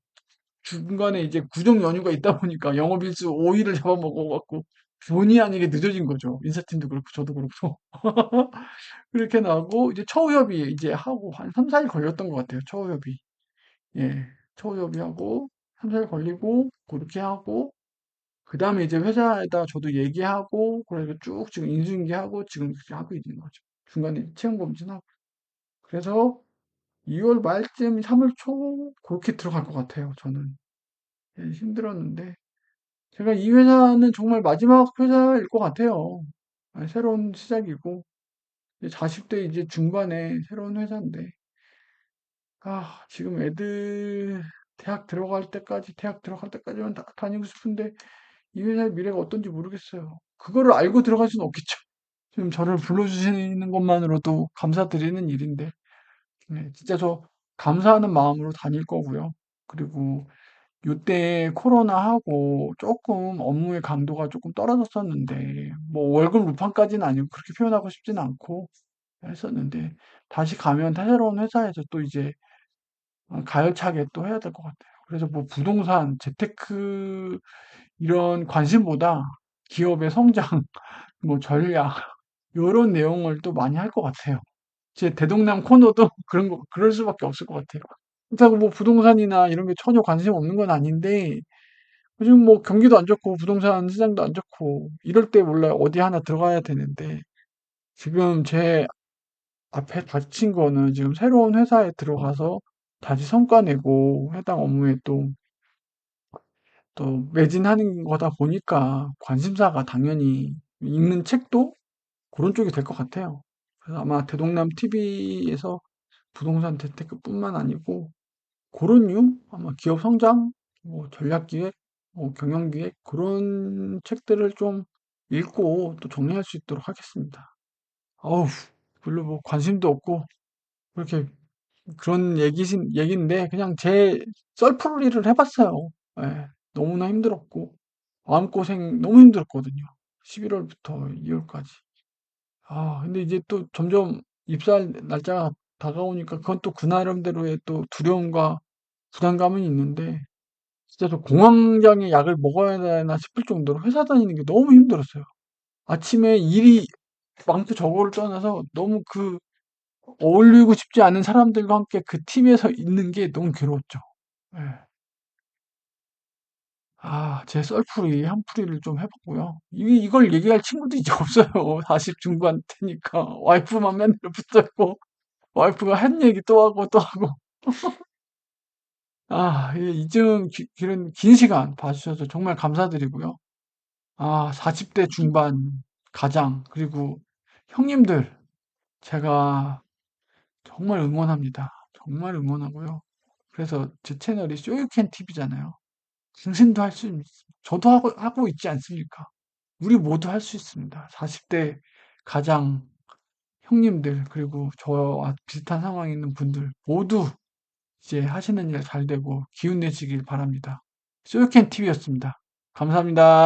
중간에 이제 구정 연휴가 있다 보니까 영업일수 5일을 잡아먹어갖고 본의 아니게 늦어진 거죠. 인사팀도 그렇고 저도 그렇고. 그렇게 나고 이제 처우협의 이제 하고 한 3, 4일 걸렸던 것 같아요. 처우협의. 예. 처우협의 하고 3, 4일 걸리고 그렇게 하고 그다음에 이제 회사에다 저도 얘기하고 그래서 쭉 지금 인수인계하고 지금 이렇게 하고 있는 거죠. 중간에 채용 검진하고. 그래서 2월 말쯤 3월 초 그렇게 들어갈 것 같아요. 저는. 예, 힘들었는데 제가 이 회사는 정말 마지막 회사일 것 같아요. 새로운 시작이고, 이제 40대 이제 중반에 새로운 회사인데, 지금 애들 대학 들어갈 때까지만 다니고 싶은데, 이 회사의 미래가 어떤지 모르겠어요. 그거를 알고 들어갈 수는 없겠죠. 지금 저를 불러주시는 것만으로도 감사드리는 일인데, 네, 진짜 저 감사하는 마음으로 다닐 거고요. 그리고 요때 코로나하고 조금 업무의 강도가 조금 떨어졌었는데, 뭐 월급 루팡까지는 아니고 그렇게 표현하고 싶지는 않고 했었는데, 다시 가면 새로운 회사에서 또 이제 가열차게 또 해야 될 것 같아요. 그래서 뭐 부동산, 재테크 이런 관심보다 기업의 성장, 뭐 전략, 이런 내용을 또 많이 할 것 같아요. 제 대동남 코너도 그럴 수밖에 없을 것 같아요. 그렇다고 뭐 부동산이나 이런 게 전혀 관심 없는 건 아닌데, 요즘 뭐 경기도 안 좋고 부동산 시장도 안 좋고 이럴 때 몰라 어디 하나 들어가야 되는데 지금 제 앞에 닥친 거는 지금 새로운 회사에 들어가서 다시 성과 내고 해당 업무에 또 매진하는 거다 보니까 관심사가 당연히 읽는 책도 그런 쪽이 될 것 같아요. 그래서 아마 대동남 TV에서 부동산 재테크뿐만 아니고 그런 류 아마 기업 성장, 뭐 전략 기획, 뭐 경영 기획 그런 책들을 좀 읽고 또 정리할 수 있도록 하겠습니다. 어우, 별로 뭐 관심도 없고 그렇게 그런 얘기인데 그냥 제 썰풀이를 해봤어요. 예, 너무나 힘들었고 마음고생 너무 힘들었거든요. 11월부터 2월까지. 근데 이제 또 점점 입사할 날짜가 다가오니까 그건 또 그 나름대로의 또 두려움과 부담감은 있는데, 진짜 저 공황장애 약을 먹어야 되나 싶을 정도로 회사 다니는 게 너무 힘들었어요. 아침에 일이 많고 적고를 떠나서 너무 어울리고 싶지 않은 사람들과 함께 그 팀에서 있는 게 너무 괴로웠죠. 예. 제 썰풀이, 한풀이를 좀 해봤고요. 이걸 얘기할 친구도 이제 없어요. 40 중반 되니까. 와이프만 맨날 붙잡고, 와이프가 한 얘기 또 하고 또 하고. 이쯤 길은 긴 시간 봐주셔서 정말 감사드리고요. 40대 중반 가장, 그리고 형님들, 제가 정말 응원합니다. 정말 응원하고요. 그래서 제 채널이 쇼유캔 TV잖아요. 당신도 할 수 있습니다. 저도 하고 있지 않습니까? 우리 모두 할 수 있습니다. 40대 가장 형님들, 그리고 저와 비슷한 상황에 있는 분들 모두 이제 하시는 일 잘 되고 기운 내시길 바랍니다. 쇼유캔 TV였습니다. 감사합니다.